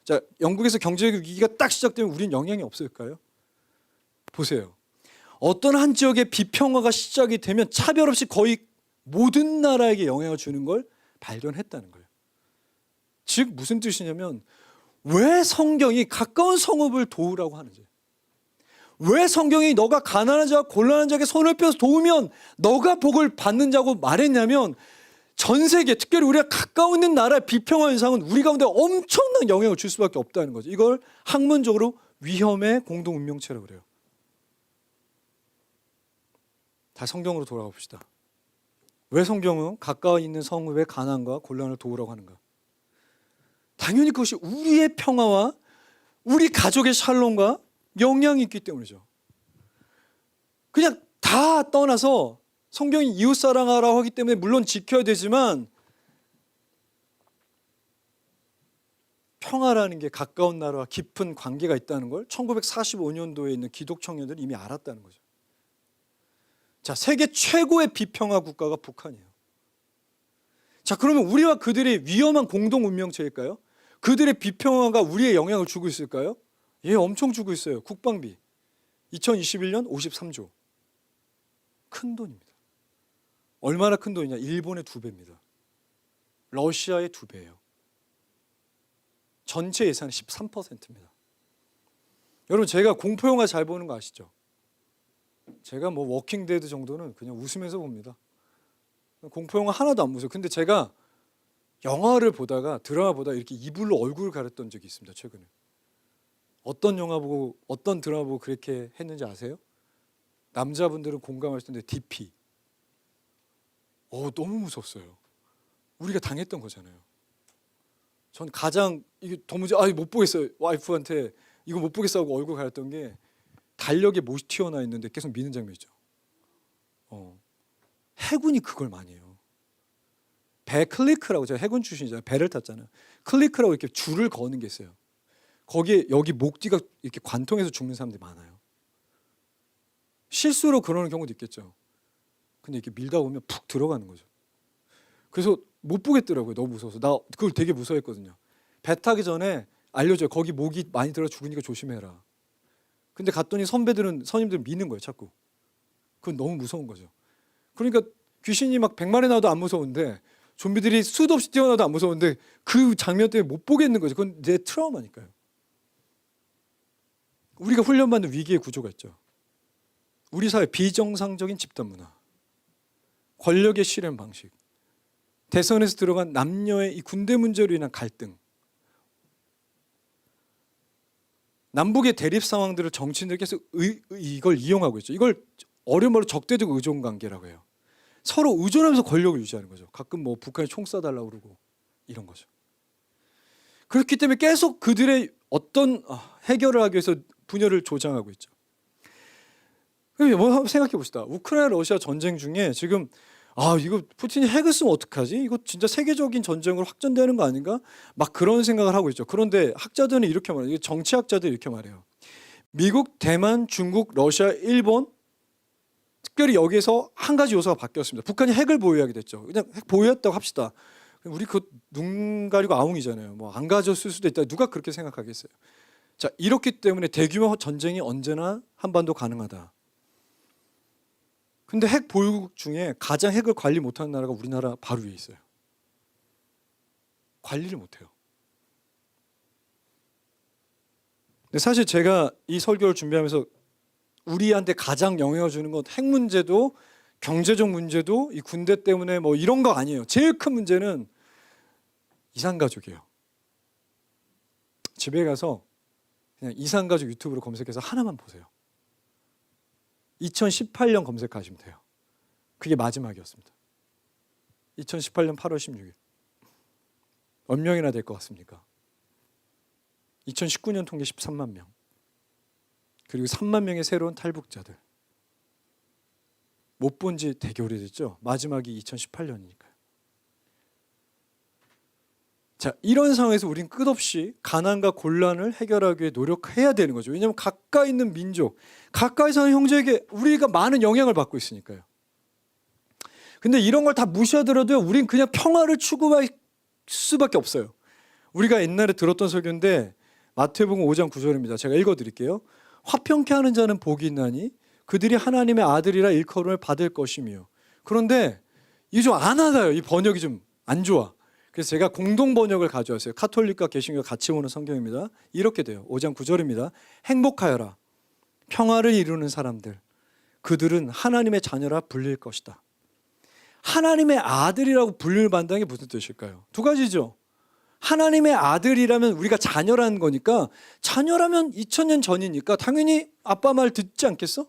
자, 영국에서 경제적 위기가 딱 시작되면 우린 영향이 없을까요? 보세요. 어떤 한 지역의 비평화가 시작이 되면 차별 없이 거의 모든 나라에게 영향을 주는 걸 발견했다는 거예요. 즉 무슨 뜻이냐면 왜 성경이 가까운 성읍을 도우라고 하는지, 왜 성경이 너가 가난한 자와 곤란한 자에게 손을 펴서 도우면 너가 복을 받는 자고 말했냐면 전 세계, 특별히 우리가 가까운 있는 나라의 비평화 현상은 우리 가운데 엄청난 영향을 줄 수밖에 없다는 거죠. 이걸 학문적으로 위험의 공동 운명체라고 그래요. 다 성경으로 돌아가 봅시다. 왜 성경은 가까이 있는 성읍의 가난과 곤란을 도우라고 하는가? 당연히 그것이 우리의 평화와 우리 가족의 샬롬과 영향이 있기 때문이죠. 그냥 다 떠나서 성경이 이웃사랑하라고 하기 때문에 물론 지켜야 되지만 평화라는 게 가까운 나라와 깊은 관계가 있다는 걸 1945년도에 있는 기독 청년들이 이미 알았다는 거죠. 자, 세계 최고의 비평화 국가가 북한이에요. 자, 그러면 우리와 그들의 위험한 공동 운명체일까요? 그들의 비평화가 우리의 영향을 주고 있을까요? 예, 엄청 주고 있어요. 국방비 2021년 53조. 큰 돈입니다. 얼마나 큰 돈이냐? 일본의 2배입니다. 러시아의 2배예요. 전체 예산의 13%입니다. 여러분, 제가 공포영화 잘 보는 거 아시죠? 제가 뭐 워킹데드 정도는 그냥 웃으면서 봅니다. 공포영화 하나도 안 무서워요. 근데 제가 영화를 보다가 드라마 보다가 이렇게 이불로 얼굴을 가렸던 적이 있습니다. 최근에. 어떤 영화 보고 어떤 드라마 보고 그렇게 했는지 아세요? 남자분들은 공감하실 텐데 DP. 너무 무섭어요. 우리가 당했던 거잖아요. 전 가장 이게 도무지 못 보겠어요. 와이프한테 이거 못 보겠어 하고 얼굴 가렸던 게 달력에 못이 튀어나와 있는데 계속 미는 장면이죠. 해군이 그걸 많이 해요. 배 클리크라고, 제가 해군 출신이잖아요. 배를 탔잖아요. 클리크라고 이렇게 줄을 거는 게 있어요. 거기에 여기 목 뒤가 이렇게 관통해서 죽는 사람들이 많아요. 실수로 그러는 경우도 있겠죠. 근데 이렇게 밀다 보면 푹 들어가는 거죠. 그래서 못 보겠더라고요. 너무 무서워서. 나 그걸 되게 무서워했거든요. 배 타기 전에 알려줘요. 거기 목이 많이 들어 죽으니까 조심해라. 근데 갔더니 선임들은 미는 거예요. 자꾸. 그건 너무 무서운 거죠. 그러니까 귀신이 막 100마리 나와도 안 무서운데, 좀비들이 수도 없이 뛰어나도 안 무서운데 그 장면 때문에 못 보겠는 거죠. 그건 내 트라우마니까요. 우리가 훈련받는 위기의 구조가 있죠. 우리 사회 비정상적인 집단 문화, 권력의 실현 방식, 대선에서 들어간 남녀의 이 군대 문제로 인한 갈등, 남북의 대립 상황들을 정치인들이 계속 이걸 이용하고 있죠. 이걸 어려운 말로 적대적 의존 관계라고 해요. 서로 의존하면서 권력을 유지하는 거죠. 가끔 뭐 북한이 총 쏴달라고 그러고 이런 거죠. 그렇기 때문에 계속 그들의 어떤 해결을 하기 위해서 분열을 조장하고 있죠. 뭐 한번 생각해 봅시다. 우크라이나 러시아 전쟁 중에 지금 이거 푸틴이 핵을 쓰면 어떡하지? 이거 진짜 세계적인 전쟁으로 확전되는 거 아닌가? 막 그런 생각을 하고 있죠. 그런데 학자들은 이렇게 말해요. 정치학자들이 이렇게 말해요. 미국, 대만, 중국, 러시아, 일본, 특별히 여기에서 한 가지 요소가 바뀌었습니다. 북한이 핵을 보유하게 됐죠. 그냥 핵 보유했다고 합시다. 우리 눈 가리고 아웅이잖아요. 뭐 안 가졌을 수도 있다. 누가 그렇게 생각하겠어요? 자, 이렇기 때문에 대규모 전쟁이 언제나 한반도 가능하다. 근데 핵 보유국 중에 가장 핵을 관리 못하는 나라가 우리나라 바로 위에 있어요. 관리를 못해요. 근데 사실 제가 이 설교를 준비하면서 우리한테 가장 영향을 주는 건 핵 문제도 경제적 문제도 이 군대 때문에 뭐 이런 거 아니에요. 제일 큰 문제는 이산가족이에요. 집에 가서 그냥 이산가족 유튜브로 검색해서 하나만 보세요. 2018년 검색하시면 돼요. 그게 마지막이었습니다. 2018년 8월 16일. 몇 명이나 될 것 같습니까? 2019년 통계 13만 명. 그리고 3만 명의 새로운 탈북자들. 못 본 지 되게 오래됐죠. 마지막이 2018년이니까요. 자, 이런 상황에서 우린 끝없이 가난과 곤란을 해결하기 위해 노력해야 되는 거죠. 왜냐하면 가까이 있는 민족, 가까이 사는 형제에게 우리가 많은 영향을 받고 있으니까요. 근데 이런 걸 다 무시하더라도 우린 그냥 평화를 추구할 수밖에 없어요. 우리가 옛날에 들었던 설교인데 마태복음 5장 9절입니다. 제가 읽어드릴게요. 화평케 하는 자는 복이 있나니 그들이 하나님의 아들이라 일컬음을 받을 것이며. 그런데 이게 좀 안 와닿아요. 이 번역이 좀 안 좋아. 그래서 제가 공동 번역을 가져왔어요. 카톨릭과 개신교가 같이 보는 성경입니다. 이렇게 돼요. 5장 9절입니다. 행복하여라. 평화를 이루는 사람들. 그들은 하나님의 자녀라 불릴 것이다. 하나님의 아들이라고 불릴 만당이 무슨 뜻일까요? 두 가지죠. 하나님의 아들이라면 우리가 자녀라는 거니까, 자녀라면 2000년 전이니까 당연히 아빠 말 듣지 않겠어?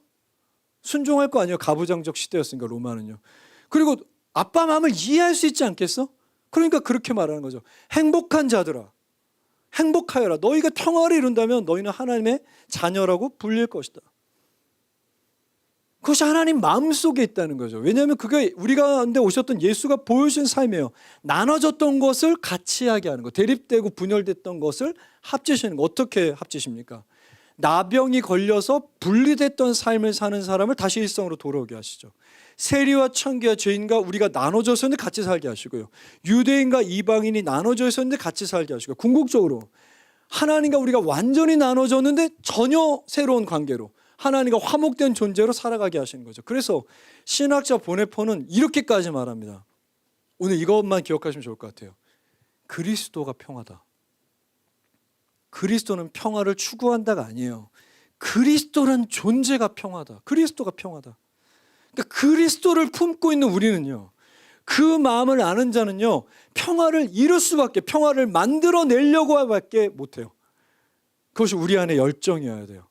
순종할 거 아니에요. 가부장적 시대였으니까 로마는요. 그리고 아빠 마음을 이해할 수 있지 않겠어? 그러니까 그렇게 말하는 거죠. 행복한 자들아, 행복하여라. 너희가 평화를 이룬다면 너희는 하나님의 자녀라고 불릴 것이다. 그것이 하나님 마음속에 있다는 거죠. 왜냐하면 그게 우리 가운데 오셨던 예수가 보여주신 삶이에요. 나눠졌던 것을 같이 하게 하는 것, 대립되고 분열됐던 것을 합치시는 거. 어떻게 합치십니까? 나병이 걸려서 분리됐던 삶을 사는 사람을 다시 일성으로 돌아오게 하시죠. 세리와 청기와 죄인과 우리가 나눠져 있었는데 같이 살게 하시고요. 유대인과 이방인이 나눠져 있었는데 같이 살게 하시고, 궁극적으로 하나님과 우리가 완전히 나눠졌는데 전혀 새로운 관계로 하나님과 화목된 존재로 살아가게 하시는 거죠. 그래서 신학자 보네포는 이렇게까지 말합니다. 오늘 이것만 기억하시면 좋을 것 같아요. 그리스도가 평화다. 그리스도는 평화를 추구한다가 아니에요. 그리스도란 존재가 평화다. 그리스도가 평화다. 그러니까 그리스도를 품고 있는 우리는요, 그 마음을 아는 자는요, 평화를 이룰 수밖에, 평화를 만들어내려고 밖에 못해요. 그것이 우리 안에 열정이어야 돼요.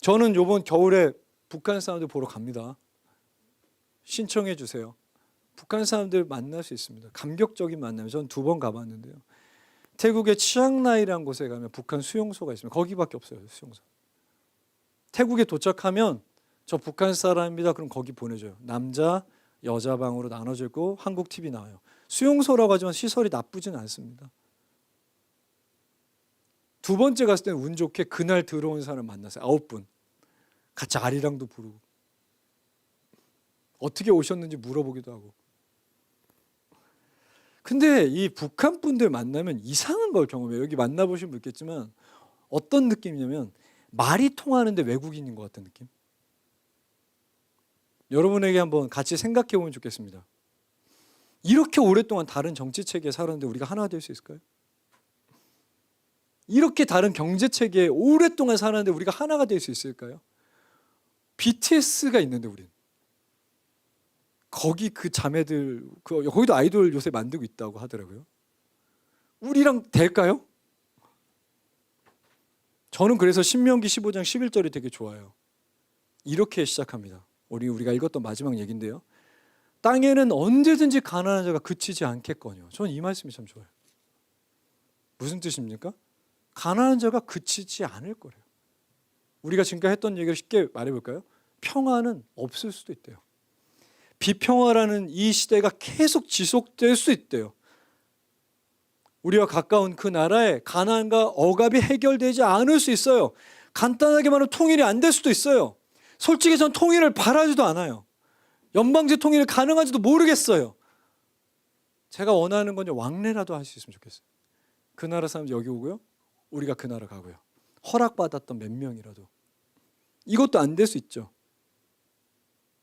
저는 이번 겨울에 북한 사람들 보러 갑니다. 신청해 주세요. 북한 사람들 만날 수 있습니다. 감격적인 만남이에요. 저는 2번 가봤는데요. 태국의 치앙라이라는 곳에 가면 북한 수용소가 있습니다. 거기밖에 없어요. 수용소. 태국에 도착하면 저 북한 사람입니다. 그럼 거기 보내줘요. 남자, 여자 방으로 나눠져 있고 한국 TV 나와요. 수용소라고 하지만 시설이 나쁘진 않습니다. 2번째 갔을 때는 운 좋게 그날 들어온 사람 만났어요. 9분. 같이 아리랑도 부르고. 어떻게 오셨는지 물어보기도 하고. 근데 이 북한 분들 만나면 이상한 걸 경험해요. 여기 만나보시면 있겠지만 어떤 느낌이냐면 말이 통하는데 외국인인 것 같은 느낌. 여러분에게 한번 같이 생각해 보면 좋겠습니다. 이렇게 오랫동안 다른 정치체계에 살았는데 우리가 하나 될 수 있을까요? 이렇게 다른 경제체계에 오랫동안 살았는데 우리가 하나가 될 수 있을까요? BTS가 있는데 우린. 거기 그 자매들, 거기도 아이돌 요새 만들고 있다고 하더라고요. 우리랑 될까요? 저는 그래서 신명기 15장 11절이 되게 좋아요. 이렇게 시작합니다. 우리가 읽었던 마지막 얘기인데요. 땅에는 언제든지 가난한 자가 그치지 않겠거니와. 저는 이 말씀이 참 좋아요. 무슨 뜻입니까? 가난한 자가 그치지 않을 거래요. 우리가 지금까지 했던 얘기를 쉽게 말해볼까요? 평화는 없을 수도 있대요. 비평화라는 이 시대가 계속 지속될 수 있대요. 우리와 가까운 그 나라에 가난과 억압이 해결되지 않을 수 있어요. 간단하게 말하면 통일이 안 될 수도 있어요. 솔직히 전 통일을 바라지도 않아요. 연방제 통일 가능한지도 모르겠어요. 제가 원하는 건요, 왕래라도 할 수 있으면 좋겠어요. 그 나라 사람 여기 오고요, 우리가 그 나라 가고요. 허락받았던 몇 명이라도. 이것도 안 될 수 있죠.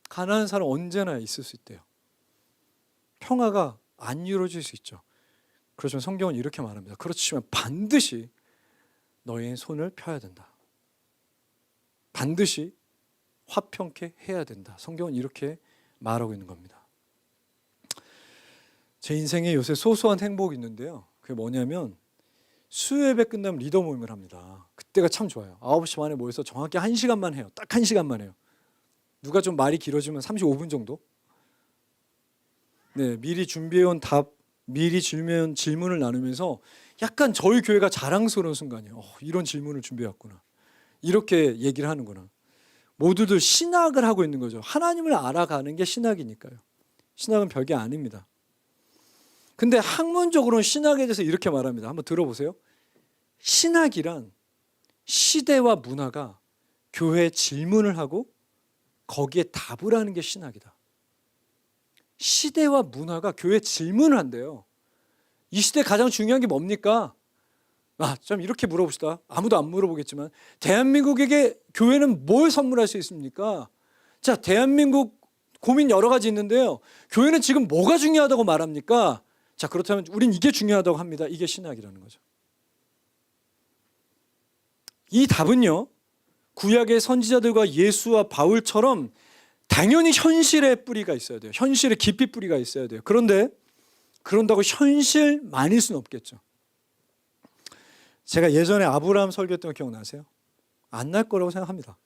가난한 사람 언제나 있을 수 있대요. 평화가 안 이루어질 수 있죠. 그렇지만 성경은 이렇게 말합니다. 그렇지만 반드시 너희의 손을 펴야 된다. 반드시 화평케 해야 된다. 성경은 이렇게 말하고 있는 겁니다. 제 인생에 요새 소소한 행복이 있는데요. 그게 뭐냐면 수요예배 끝나면 리더 모임을 합니다. 그때가 참 좋아요. 9시 반에 모여서 정확히 1시간만 해요. 딱 1시간만 해요. 누가 좀 말이 길어지면 35분 정도? 네, 미리 준비해온 답, 미리 준비해온 질문을 나누면서 약간 저희 교회가 자랑스러운 순간이에요. 이런 질문을 준비해왔구나. 이렇게 얘기를 하는구나. 모두들 신학을 하고 있는 거죠. 하나님을 알아가는 게 신학이니까요. 신학은 별게 아닙니다. 근데 학문적으로는 신학에 대해서 이렇게 말합니다. 한번 들어보세요. 신학이란 시대와 문화가 교회에 질문을 하고 거기에 답을 하는 게 신학이다. 시대와 문화가 교회에 질문을 한대요. 이 시대 가장 중요한 게 뭡니까? 좀 이렇게 물어봅시다. 아무도 안 물어보겠지만 대한민국에게 교회는 뭘 선물할 수 있습니까? 자, 대한민국 고민 여러 가지 있는데요. 교회는 지금 뭐가 중요하다고 말합니까? 자, 그렇다면 우린 이게 중요하다고 합니다. 이게 신학이라는 거죠. 이 답은요, 구약의 선지자들과 예수와 바울처럼 당연히 현실에 뿌리가 있어야 돼요. 현실에 깊이 뿌리가 있어야 돼요. 그런데 그런다고 현실만일 수는 없겠죠. 제가 예전에 아브라함 설교했던 거 기억나세요? 안 날 거라고 생각합니다.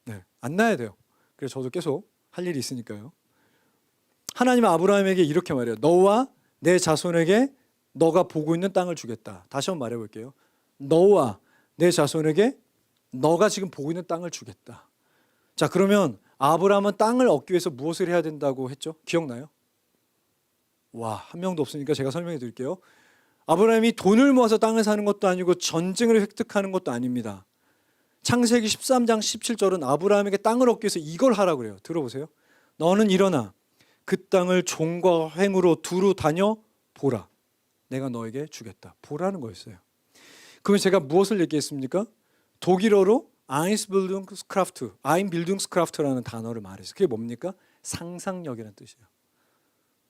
네, 안 나야 돼요. 그래서 저도 계속 할 일이 있으니까요. 하나님은 아브라함에게 이렇게 말해요. 너와 내 자손에게 너가 보고 있는 땅을 주겠다. 다시 한번 말해볼게요. 너와 내 자손에게 너가 지금 보고 있는 땅을 주겠다. 자, 그러면 아브라함은 땅을 얻기 위해서 무엇을 해야 된다고 했죠? 기억나요? 한 명도 없으니까 제가 설명해 드릴게요. 아브라함이 돈을 모아서 땅을 사는 것도 아니고 전쟁을 획득하는 것도 아닙니다. 창세기 13장 17절은 아브라함에게 땅을 얻기 위해서 이걸 하라고 그래요. 들어보세요. 너는 일어나 그 땅을 종과 횡으로 두루 다녀 보라. 내가 너에게 주겠다. 보라는 거였어요. 그러면 제가 무엇을 얘기했습니까? 독일어로 Einbildungskraft라는 단어를 말했어요. 그게 뭡니까? 상상력이라는 뜻이에요.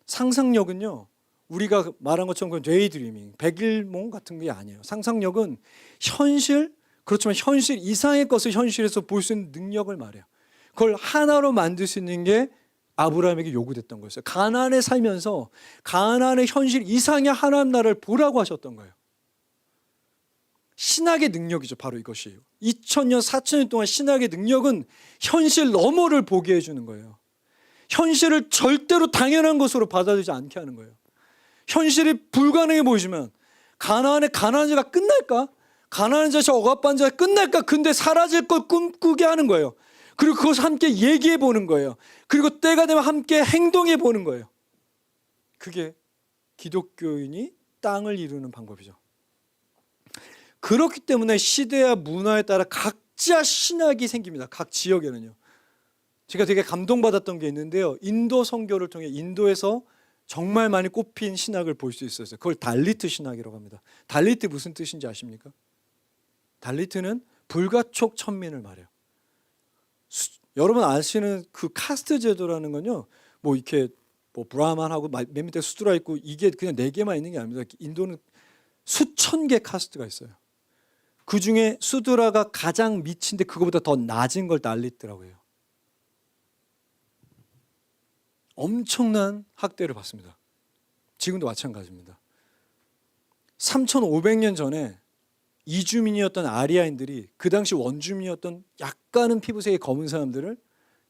상상력은요, 우리가 말한 것처럼 그 데이드리밍, 백일몽 같은 게 아니에요. 상상력은 현실, 그렇지만 현실 이상의 것을 현실에서 볼 수 있는 능력을 말해요. 그걸 하나로 만들 수 있는 게 아브라함에게 요구됐던 거였어요. 가나안에 살면서 가나안의 현실 이상의 하나님 나라를 보라고 하셨던 거예요. 신학의 능력이죠. 바로 이것이에요. 2000년, 4000년 동안 신학의 능력은 현실 너머를 보게 해주는 거예요. 현실을 절대로 당연한 것으로 받아들이지 않게 하는 거예요. 현실이 불가능해 보이지만 가나안의 가나안 자가 끝날까? 가나안 자식 억압한 자가 끝날까? 근데 사라질 걸 꿈꾸게 하는 거예요. 그리고 그것을 함께 얘기해 보는 거예요. 그리고 때가 되면 함께 행동해 보는 거예요. 그게 기독교인이 땅을 이루는 방법이죠. 그렇기 때문에 시대와 문화에 따라 각자 신학이 생깁니다. 각 지역에는요. 제가 되게 감동받았던 게 있는데요. 인도 선교를 통해 인도에서 정말 많이 꼽힌 신학을 볼 수 있었어요. 그걸 달리트 신학이라고 합니다. 달리트 무슨 뜻인지 아십니까? 달리트는 불가촉 천민을 말해요. 여러분 아시는 그 카스트 제도라는 건요, 뭐 이렇게 뭐 브라만하고 맨 밑에 수드라 있고 이게 그냥 4개만 있는 게 아닙니다. 인도는 수천 개 카스트가 있어요. 그 중에 수드라가 가장 밑인데 그거보다 더 낮은 걸 달리트라고 해요. 엄청난 학대를 받습니다. 지금도 마찬가지입니다. 3,500년 전에 이주민이었던 아리아인들이 그 당시 원주민이었던 약간은 피부색이 검은 사람들을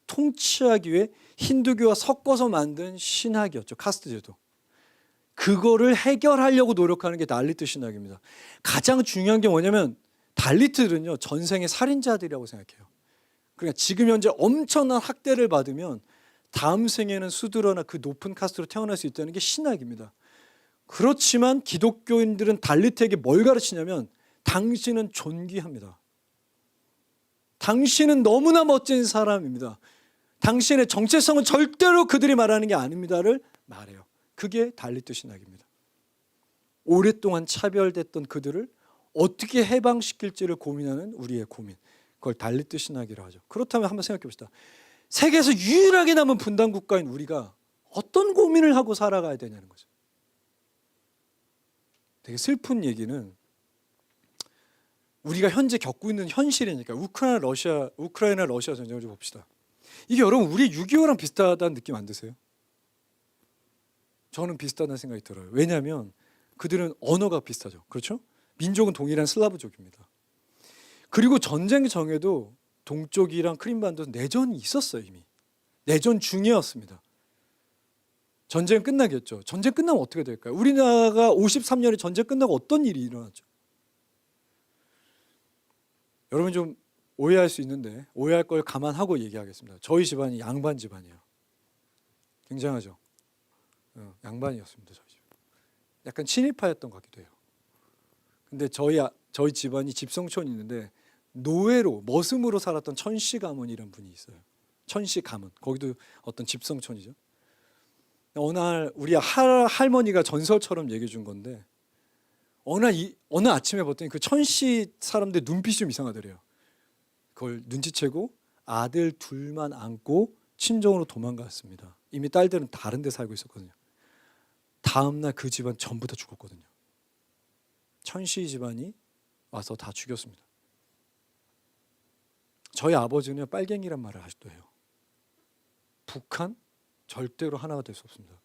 통치하기 위해 힌두교와 섞어서 만든 신학이었죠. 카스트 제도. 그거를 해결하려고 노력하는 게 달리트 신학입니다. 가장 중요한 게 뭐냐면 달리트들은요, 전생의 살인자들이라고 생각해요. 그러니까 지금 현재 엄청난 학대를 받으면 다음 생에는 수드러나 그 높은 카스트로 태어날 수 있다는 게 신학입니다. 그렇지만 기독교인들은 달리트에게 뭘 가르치냐면 당신은 존귀합니다. 당신은 너무나 멋진 사람입니다. 당신의 정체성은 절대로 그들이 말하는 게 아닙니다를 말해요. 그게 달리트 신학입니다. 오랫동안 차별됐던 그들을 어떻게 해방시킬지를 고민하는 우리의 고민, 그걸 달리트 신학이라고 하죠. 그렇다면 한번 생각해 봅시다. 세계에서 유일하게 남은 분단 국가인 우리가 어떤 고민을 하고 살아가야 되냐는 거죠. 되게 슬픈 얘기는 우리가 현재 겪고 있는 현실이니까 우크라이나 러시아 전쟁을 좀 봅시다. 이게 여러분 우리 6.25랑 비슷하다는 느낌 안 드세요? 저는 비슷하다는 생각이 들어요. 왜냐하면 그들은 언어가 비슷하죠. 그렇죠? 민족은 동일한 슬라브족입니다. 그리고 전쟁 전에도 동쪽이랑 크림반도 내전이 있었어요. 이미 내전 중이었습니다. 전쟁 끝나겠죠. 전쟁 끝나면 어떻게 될까요? 우리나라가 53년에 전쟁 끝나고 어떤 일이 일어났죠? 여러분 좀 오해할 수 있는데 오해할 걸 감안하고 얘기하겠습니다. 저희 집안이 양반 집안이에요. 굉장하죠? 양반이었습니다. 저희 집. 약간 친일파였던 것 같기도 해요. 근데 저희 집안이 집성촌이 있는데 노예로 머슴으로 살았던 천씨 가문이라는 분이 있어요. 천씨 가문. 거기도 어떤 집성촌이죠. 어느 날 우리 할머니가 전설처럼 얘기해 준 건데 어느 아침에 봤더니 그 천씨 사람들 눈빛이 좀 이상하더래요. 그걸 눈치채고 아들 둘만 안고 친정으로 도망갔습니다. 이미 딸들은 다른 데 살고 있었거든요. 다음날 그 집안 전부 다 죽었거든요. 천씨 집안이 와서 다 죽였습니다. 저희 아버지는 빨갱이란 말을 아직도 해요. 북한 절대로 하나가 될 수 없습니다.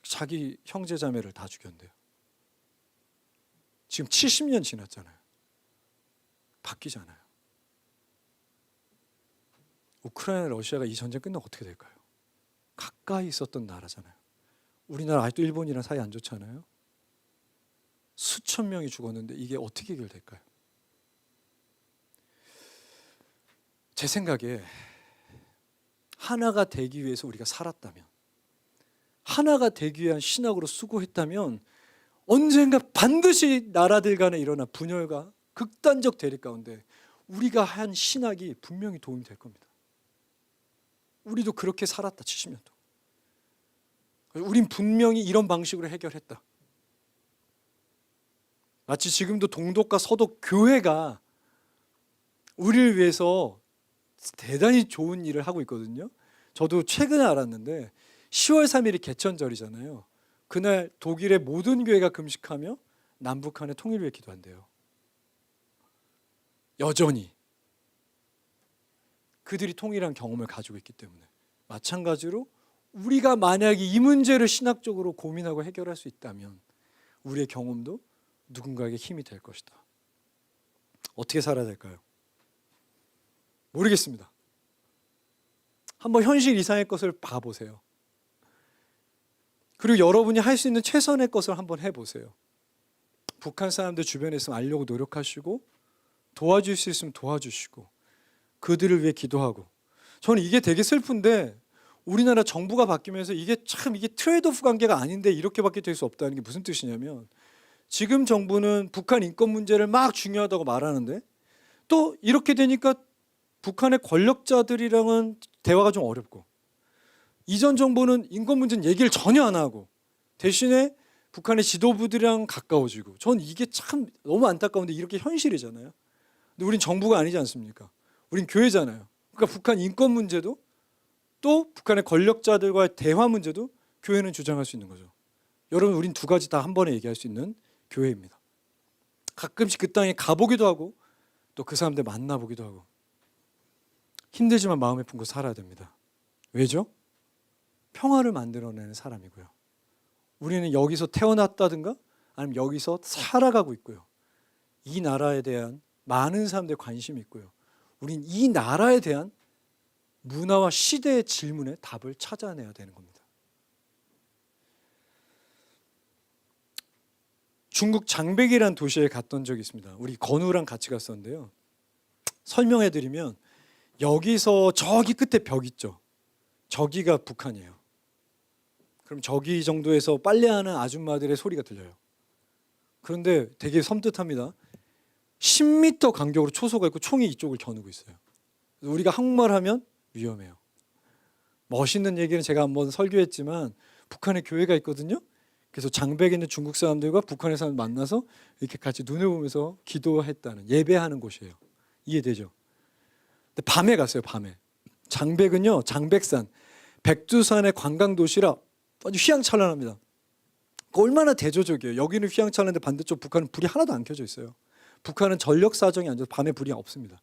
자기 형제 자매를 다 죽였는데요. 지금 70년 지났잖아요. 바뀌지 않아요. 우크라이나 러시아가 이 전쟁 끝나면 어떻게 될까요? 가까이 있었던 나라잖아요. 우리나라 아직도 일본이랑 사이 안 좋잖아요. 수천 명이 죽었는데 이게 어떻게 해결될까요? 제 생각에 하나가 되기 위해서 우리가 살았다면, 하나가 되기 위한 신학으로 수고했다면 언젠가 반드시 나라들 간에 일어난 분열과 극단적 대립 가운데 우리가 한 신학이 분명히 도움이 될 겁니다. 우리도 그렇게 살았다. 70년 동안. 우린 분명히 이런 방식으로 해결했다. 마치 지금도 동독과 서독 교회가 우리를 위해서 대단히 좋은 일을 하고 있거든요. 저도 최근에 알았는데 10월 3일이 개천절이잖아요. 그날 독일의 모든 교회가 금식하며 남북한의 통일을 위해 기도한대요. 여전히 그들이 통일한 경험을 가지고 있기 때문에 마찬가지로 우리가 만약에 이 문제를 신학적으로 고민하고 해결할 수 있다면 우리의 경험도 누군가에게 힘이 될 것이다. 어떻게 살아야 될까요? 모르겠습니다. 한번 현실 이상의 것을 봐보세요. 그리고 여러분이 할 수 있는 최선의 것을 한번 해보세요. 북한 사람들 주변에 있으면 알려고 노력하시고 도와줄 수 있으면 도와주시고 그들을 위해 기도하고. 저는 이게 되게 슬픈데 우리나라 정부가 바뀌면서 이게 트레이드오프 관계가 아닌데 이렇게밖에 될 수 없다는 게 무슨 뜻이냐면 지금 정부는 북한 인권 문제를 막 중요하다고 말하는데 또 이렇게 되니까 북한의 권력자들이랑은 대화가 좀 어렵고 이전 정부는 인권 문제는 얘기를 전혀 안 하고 대신에 북한의 지도부들이랑 가까워지고 전 이게 참 너무 안타까운데 이렇게 현실이잖아요. 근데 우린 정부가 아니지 않습니까? 우린 교회잖아요. 그러니까 북한 인권 문제도 또 북한의 권력자들과의 대화 문제도 교회는 주장할 수 있는 거죠. 여러분 우린 두 가지 다 한 번에 얘기할 수 있는 교회입니다. 가끔씩 그 땅에 가보기도 하고 또 그 사람들 만나보기도 하고 힘들지만 마음에 품고 살아야 됩니다. 왜죠? 평화를 만들어내는 사람이고요. 우리는 여기서 태어났다든가 아니면 여기서 살아가고 있고요. 이 나라에 대한 많은 사람들의 관심이 있고요. 우린 이 나라에 대한 문화와 시대의 질문에 답을 찾아내야 되는 겁니다. 중국 장백이라는 도시에 갔던 적이 있습니다. 우리 건우랑 같이 갔었는데요. 설명해드리면 여기서 저기 끝에 벽 있죠. 저기가 북한이에요. 그럼 저기 정도에서 빨래하는 아줌마들의 소리가 들려요. 그런데 되게 섬뜩합니다. 10m 간격으로 초소가 있고 총이 이쪽을 겨누고 있어요. 우리가 한국말 하면 위험해요. 멋있는 얘기는 제가 한번 설교했지만 북한에 교회가 있거든요. 그래서 장백에 있는 중국 사람들과 북한의 사람들 만나서 이렇게 같이 눈을 보면서 기도했다는 예배하는 곳이에요. 이해되죠? 근데 밤에 갔어요. 밤에. 장백은요. 장백산 백두산의 관광도시라 아주 휘황찬란합니다. 얼마나 대조적이에요. 여기는 휘황찬란한데 반대쪽 북한은 불이 하나도 안 켜져 있어요. 북한은 전력 사정이 안 좋아서 밤에 불이 없습니다.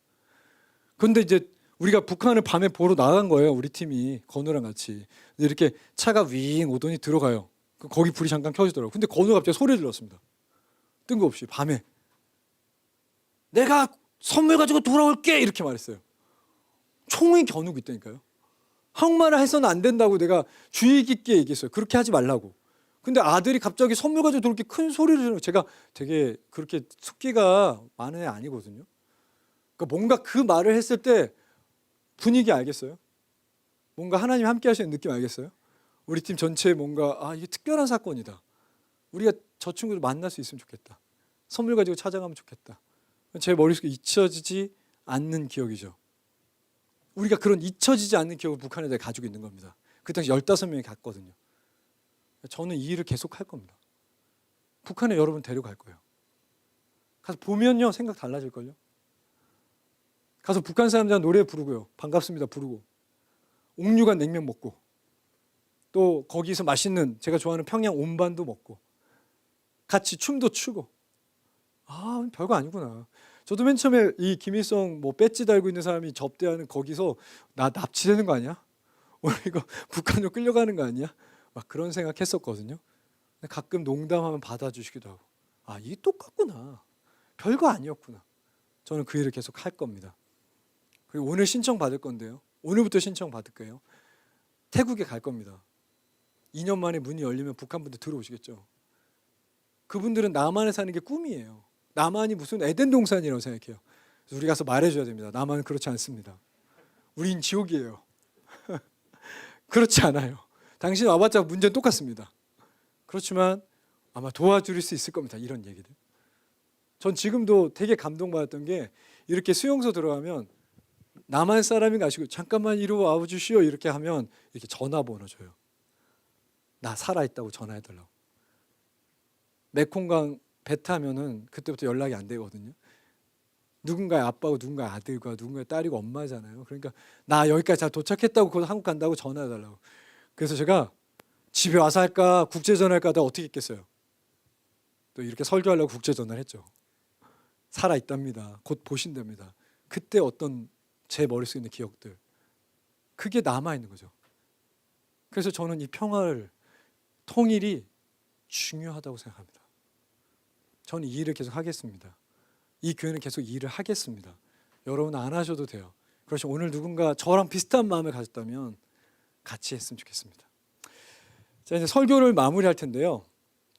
그런데 이제 우리가 북한을 밤에 보러 나간 거예요. 우리 팀이 건우랑 같이. 이렇게 차가 윙 오더니 들어가요. 거기 불이 잠깐 켜지더라고요. 근데 건우가 갑자기 소리를 질렀습니다. 뜬금없이 밤에. 내가 선물 가지고 돌아올게 이렇게 말했어요. 총이 겨누고 있다니까요. 한국말을 해서는 안 된다고 내가 주의 깊게 얘기했어요. 그렇게 하지 말라고. 근데 아들이 갑자기 선물 가지고 그렇게 큰 소리를 지르고 제가 되게 그렇게 숙기가 많은 애 아니거든요. 그러니까 뭔가 그 말을 했을 때 분위기 알겠어요? 뭔가 하나님 함께 하시는 느낌 알겠어요? 우리 팀 전체에 뭔가 이게 특별한 사건이다. 우리가 저 친구들 만날 수 있으면 좋겠다. 선물 가지고 찾아가면 좋겠다. 제 머릿속에 잊혀지지 않는 기억이죠. 우리가 그런 잊혀지지 않는 기억을 북한에 대해 가지고 있는 겁니다. 그 당시 15명이 갔거든요. 저는 이 일을 계속 할 겁니다. 북한에 여러분 데려갈 거예요. 가서 보면요 생각 달라질걸요. 가서 북한 사람들한테 노래 부르고요. 반갑습니다 부르고 옥류관 냉면 먹고 또 거기서 맛있는 제가 좋아하는 평양 온반도 먹고 같이 춤도 추고 아 별거 아니구나. 저도 맨 처음에 이 김일성 뭐 배지 달고 있는 사람이 접대하는 거기서 나 납치되는 거 아니야? 오늘 이거 북한으로 끌려가는 거 아니야? 막 그런 생각했었거든요. 근데 가끔 농담하면 받아주시기도 하고 아 이게 똑같구나. 별거 아니었구나. 저는 그 일을 계속 할 겁니다. 그리고 오늘 신청 받을 건데요. 오늘부터 신청 받을 거예요. 태국에 갈 겁니다. 2년 만에 문이 열리면 북한 분들 들어오시겠죠. 그분들은 남한에 사는 게 꿈이에요. 남한이 무슨 에덴 동산이라고 생각해요. 그래서 우리 가서 말해줘야 됩니다. 남한은 그렇지 않습니다. 우린 지옥이에요. 그렇지 않아요. 당신 와봤자 문제는 똑같습니다. 그렇지만 아마 도와줄 수 있을 겁니다. 이런 얘기들. 전 지금도 되게 감동받았던 게 이렇게 수용소 들어가면 남한 사람이 가시고 잠깐만 이리 와 주시오 이렇게 하면 이렇게 전화번호 줘요. 나 살아있다고 전화해달라고. 메콩강 배 타면은 그때부터 연락이 안 되거든요. 누군가의 아빠고 누군가의 아들과 누군가의 딸이고 엄마잖아요. 그러니까 나 여기까지 잘 도착했다고 곧 한국 간다고 전화해달라고. 그래서 제가 집에 와서 할까 국제전화 할까 하다 어떻게 했겠어요. 또 이렇게 설교하려고 국제전화를 했죠. 살아있답니다. 곧 보신답니다. 그때 어떤 제 머릿속에 있는 기억들 그게 남아있는 거죠. 그래서 저는 이 평화를 통일이 중요하다고 생각합니다. 저는 이 일을 계속 하겠습니다. 이 교회는 계속 이 일을 하겠습니다. 여러분 안 하셔도 돼요. 그렇죠. 오늘 누군가 저랑 비슷한 마음을 가졌다면 같이 했으면 좋겠습니다. 자 이제 설교를 마무리할 텐데요.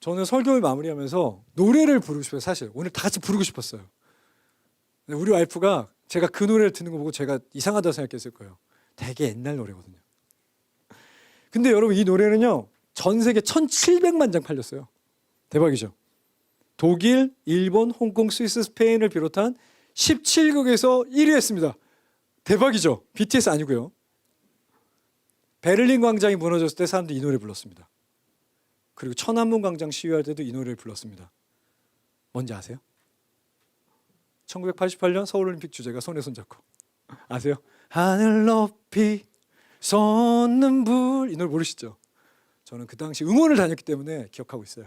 저는 설교를 마무리하면서 노래를 부르고 싶어요. 사실 오늘 다 같이 부르고 싶었어요. 근데 우리 와이프가 제가 그 노래를 듣는 거 보고 제가 이상하다고 생각했을 거예요. 되게 옛날 노래거든요. 근데 여러분 이 노래는요. 전 세계 1700만 장 팔렸어요. 대박이죠. 독일, 일본, 홍콩, 스위스, 스페인을 비롯한 17국에서 1위 했습니다. 대박이죠. BTS 아니고요. 베를린 광장이 무너졌을 때 사람들이 이 노래 불렀습니다. 그리고 천안문 광장 시위할 때도 이 노래를 불렀습니다. 뭔지 아세요? 1988년 서울올림픽 주제가 손에 손잡고 아세요? 하늘 높이 솟는 불 이 노래 모르시죠? 저는 그 당시 응원을 다녔기 때문에 기억하고 있어요.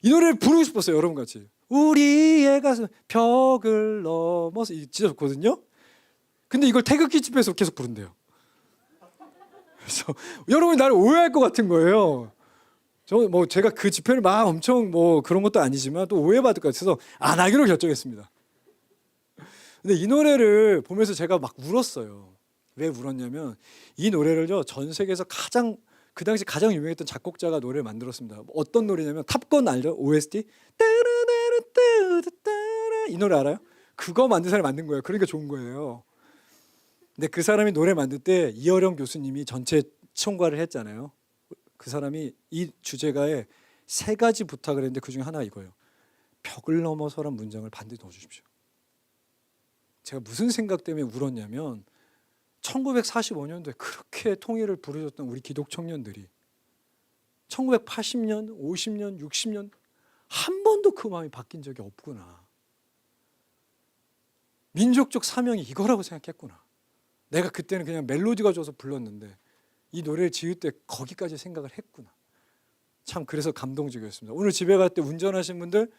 이 노래를 부르고 싶었어요. 여러분 같이 우리의 가슴 벽을 넘어서 이 진짜 좋거든요. 근데 이걸 태극기 집에서 계속 부른대요. 그래서 여러분이 나를 오해할 것 같은 거예요. 제가 그 집회를 막 엄청 그런 것도 아니지만 또 오해받을 것 같아서 안 하기로 결정했습니다. 근데 이 노래를 보면서 제가 막 울었어요. 왜 울었냐면 이 노래를요 전 세계에서 그 당시 가장 유명했던 작곡자가 노래를 만들었습니다. 어떤 노래냐면 탑건 알죠? OST 이 노래 알아요? 그거 만든 사람이 만든 거예요. 그러니까 좋은 거예요. 근데 그 사람이 노래 만들 때 이어령 교수님이 전체 총괄을 했잖아요. 그 사람이 이 주제가에 3가지 부탁을 했는데 그 중에 하나가 이거예요. 벽을 넘어서란 문장을 반드시 넣어주십시오. 제가 무슨 생각 때문에 울었냐면 1945년도에 그렇게 통일을 부르셨던 우리 기독 청년들이 1980년, 50년, 60년 한 번도 그 마음이 바뀐 적이 없구나. 민족적 사명이 이거라고 생각했구나. 내가 그때는 그냥 멜로디가 좋아서 불렀는데 이 노래를 지을 때 거기까지 생각을 했구나. 참 그래서 감동적이었습니다. 오늘 집에 갈 때 운전하신 분들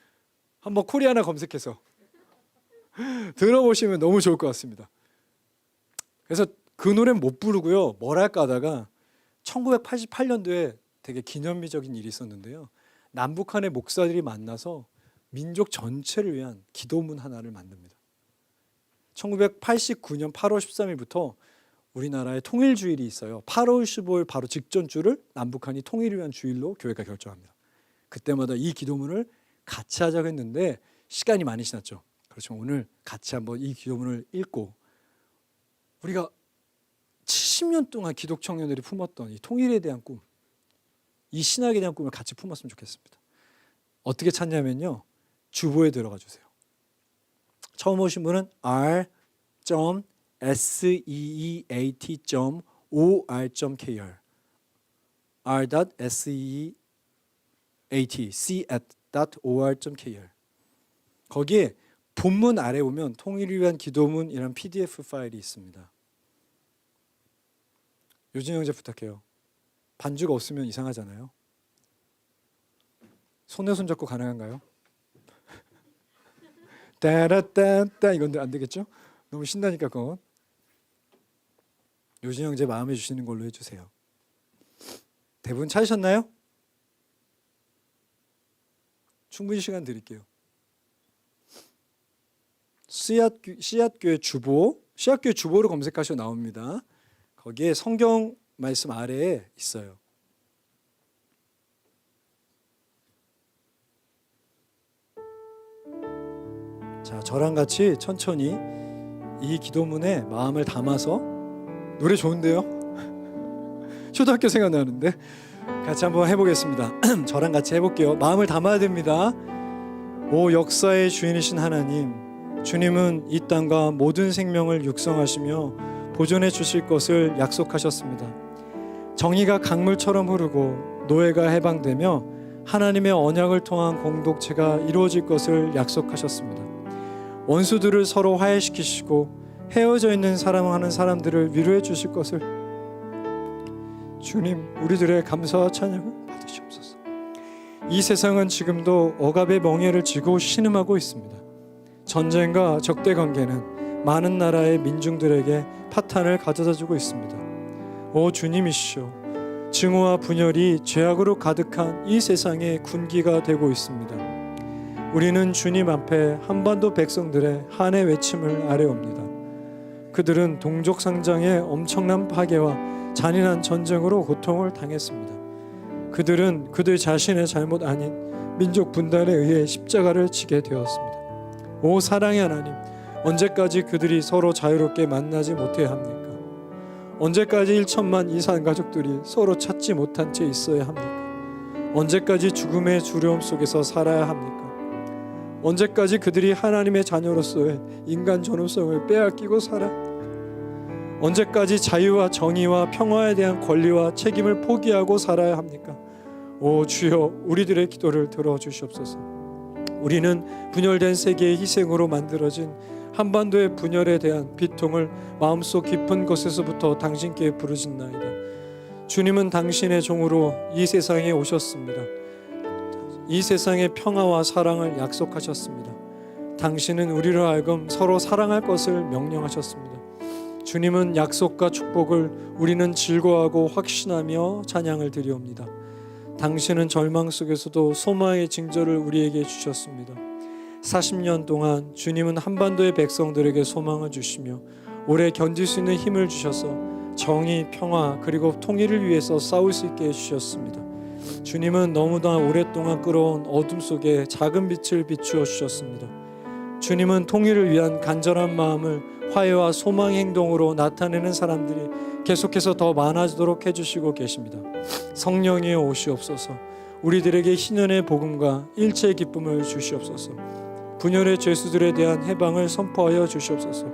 한번 코리아나 검색해서 들어보시면 너무 좋을 것 같습니다. 그래서 그 노래는 못 부르고요. 뭘 할까 하다가 1988년도에 되게 기념비적인 일이 있었는데요. 남북한의 목사들이 만나서 민족 전체를 위한 기도문 하나를 만듭니다. 1989년 8월 13일부터 우리나라에 통일주일이 있어요. 8월 15일 바로 직전 주를 남북한이 통일을 위한 주일로 교회가 결정합니다. 그때마다 이 기도문을 같이 하자고 했는데 시간이 많이 지났죠. 그렇지만 오늘 같이 한번 이 기도문을 읽고 우리가 70년 동안 기독 청년들이 품었던 이 통일에 대한 꿈, 이 신학에 대한 꿈을 같이 품었으면 좋겠습니다. 어떻게 찾냐면요. 주보에 들어가 주세요. 처음 오신 분은 r.seeat.org r.seat c@or.kr 거기에 본문 아래 오면 통일을 위한 기도문이란 PDF 파일이 있습니다. 요진 형제 부탁해요. 반주가 없으면 이상하잖아요. 손에 손 잡고 가능한가요? 따라따따 이건 안 되겠죠? 너무 신나니까 그건. 요진 형제 마음에 주시는 걸로 해주세요. 대부분 찾으셨나요? 충분히 시간 드릴게요. 씨앗교회 주보, 씨앗교회 주보를 검색하셔 나옵니다. 거기에 성경 말씀 아래에 있어요. 자, 저랑 같이 천천히 이 기도문에 마음을 담아서 노래 좋은데요? 초등학교 생각나는데 같이 한번 해보겠습니다. 저랑 같이 해볼게요. 마음을 담아야 됩니다. 오 역사의 주인이신 하나님, 주님은 이 땅과 모든 생명을 육성하시며 보존해 주실 것을 약속하셨습니다. 정의가 강물처럼 흐르고 노예가 해방되며 하나님의 언약을 통한 공동체가 이루어질 것을 약속하셨습니다. 원수들을 서로 화해시키시고 헤어져 있는 사랑하는 사람들을 위로해 주실 것을 주님 우리들의 감사와 찬양을 받으시옵소서. 이 세상은 지금도 억압의 멍에를 쥐고 신음하고 있습니다. 전쟁과 적대 관계는 많은 나라의 민중들에게 파탄을 가져다 주고 있습니다. 오 주님이시여, 증오와 분열이 죄악으로 가득한 이 세상의 군기가 되고 있습니다. 우리는 주님 앞에 한반도 백성들의 한해 외침을 아뢰옵니다. 그들은 동족 상장의 엄청난 파괴와 잔인한 전쟁으로 고통을 당했습니다. 그들은 그들 자신의 잘못 아닌 민족 분단에 의해 십자가를 지게 되었습니다. 오 사랑의 하나님, 언제까지 그들이 서로 자유롭게 만나지 못해야 합니까? 언제까지 1천만 이산 가족들이 서로 찾지 못한 채 있어야 합니까? 언제까지 죽음의 두려움 속에서 살아야 합니까? 언제까지 그들이 하나님의 자녀로서의 인간 존엄성을 빼앗기고 살아? 언제까지 자유와 정의와 평화에 대한 권리와 책임을 포기하고 살아야 합니까? 오 주여, 우리들의 기도를 들어주시옵소서. 우리는 분열된 세계의 희생으로 만들어진 한반도의 분열에 대한 비통을 마음속 깊은 곳에서부터 당신께 부르짖나이다. 주님은 당신의 종으로 이 세상에 오셨습니다. 이 세상의 평화와 사랑을 약속하셨습니다. 당신은 우리로 하여금 서로 사랑할 것을 명령하셨습니다. 주님은 약속과 축복을 우리는 즐거워하고 확신하며 찬양을 드리옵니다. 당신은 절망 속에서도 소망의 징조를 우리에게 주셨습니다. 40년 동안 주님은 한반도의 백성들에게 소망을 주시며 오래 견딜 수 있는 힘을 주셔서 정의, 평화 그리고 통일을 위해서 싸울 수 있게 해주셨습니다. 주님은 너무나 오랫동안 끌어온 어둠 속에 작은 빛을 비추어 주셨습니다. 주님은 통일을 위한 간절한 마음을 화해와 소망의 행동으로 나타내는 사람들이 계속해서 더 많아지도록 해주시고 계십니다. 성령이여 오시옵소서. 우리들에게 희년의 복음과 일체의 기쁨을 주시옵소서. 분열의 죄수들에 대한 해방을 선포하여 주시옵소서.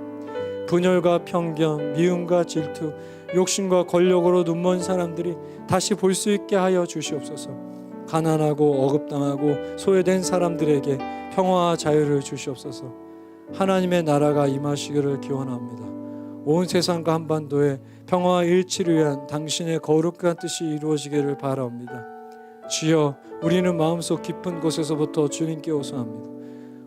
분열과 편견, 미움과 질투, 욕심과 권력으로 눈먼 사람들이 다시 볼 수 있게 하여 주시옵소서. 가난하고 억압당하고 소외된 사람들에게 평화와 자유를 주시옵소서. 하나님의 나라가 임하시기를 기원합니다. 온 세상과 한반도에 평화와 일치를 위한 당신의 거룩한 뜻이 이루어지기를 바라옵니다. 주여, 우리는 마음속 깊은 곳에서부터 주님께 호소합니다.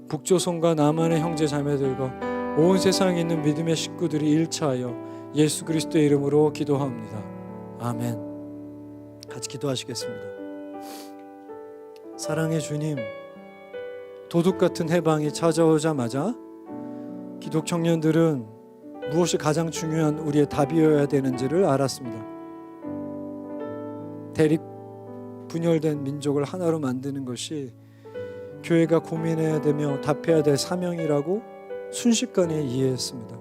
북조선과 남한의 형제 자매들과 온 세상에 있는 믿음의 식구들이 일차하여 예수 그리스도의 이름으로 기도합니다. 아멘. 같이 기도하시겠습니다. 사랑의 주님, 도둑 같은 해방이 찾아오자마자 기독 청년들은 무엇이 가장 중요한 우리의 답이어야 되는지를 알았습니다. 대립 분열된 민족을 하나로 만드는 것이 교회가 고민해야 되며 답해야 될 사명이라고 순식간에 이해했습니다.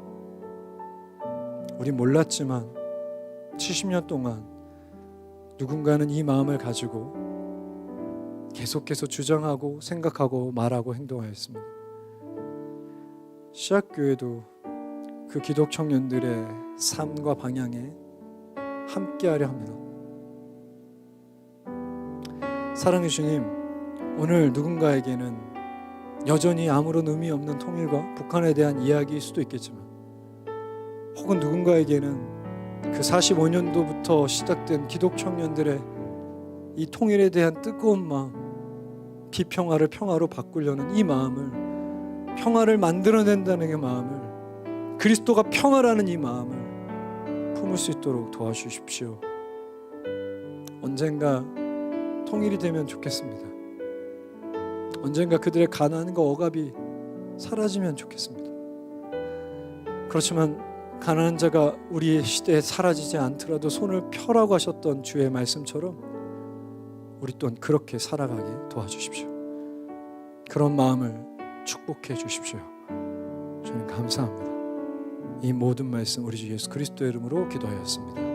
우린 몰랐지만 70년 동안 누군가는 이 마음을 가지고 계속해서 주장하고 생각하고 말하고 행동하였습니다. 시작교회도 그 기독 청년들의 삶과 방향에 함께하려 합니다. 사랑의 주님, 오늘 누군가에게는 여전히 아무런 의미 없는 통일과 북한에 대한 이야기일 수도 있겠지만, 혹은 누군가에게는 그 45년도부터 시작된 기독 청년들의 이 통일에 대한 뜨거운 마음, 비평화를 평화로 바꾸려는 이 마음을, 평화를 만들어낸다는 이 마음을, 그리스도가 평화라는 이 마음을 품을 수 있도록 도와주십시오. 언젠가 통일이 되면 좋겠습니다. 언젠가 그들의 가난과 억압이 사라지면 좋겠습니다. 그렇지만 가난한 자가 우리의 시대에 사라지지 않더라도 손을 펴라고 하셨던 주의 말씀처럼 우리 또한 그렇게 살아가게 도와주십시오. 그런 마음을 축복해 주십시오. 저는 감사합니다. 이 모든 말씀 우리 주 예수 그리스도의 이름으로 기도하였습니다.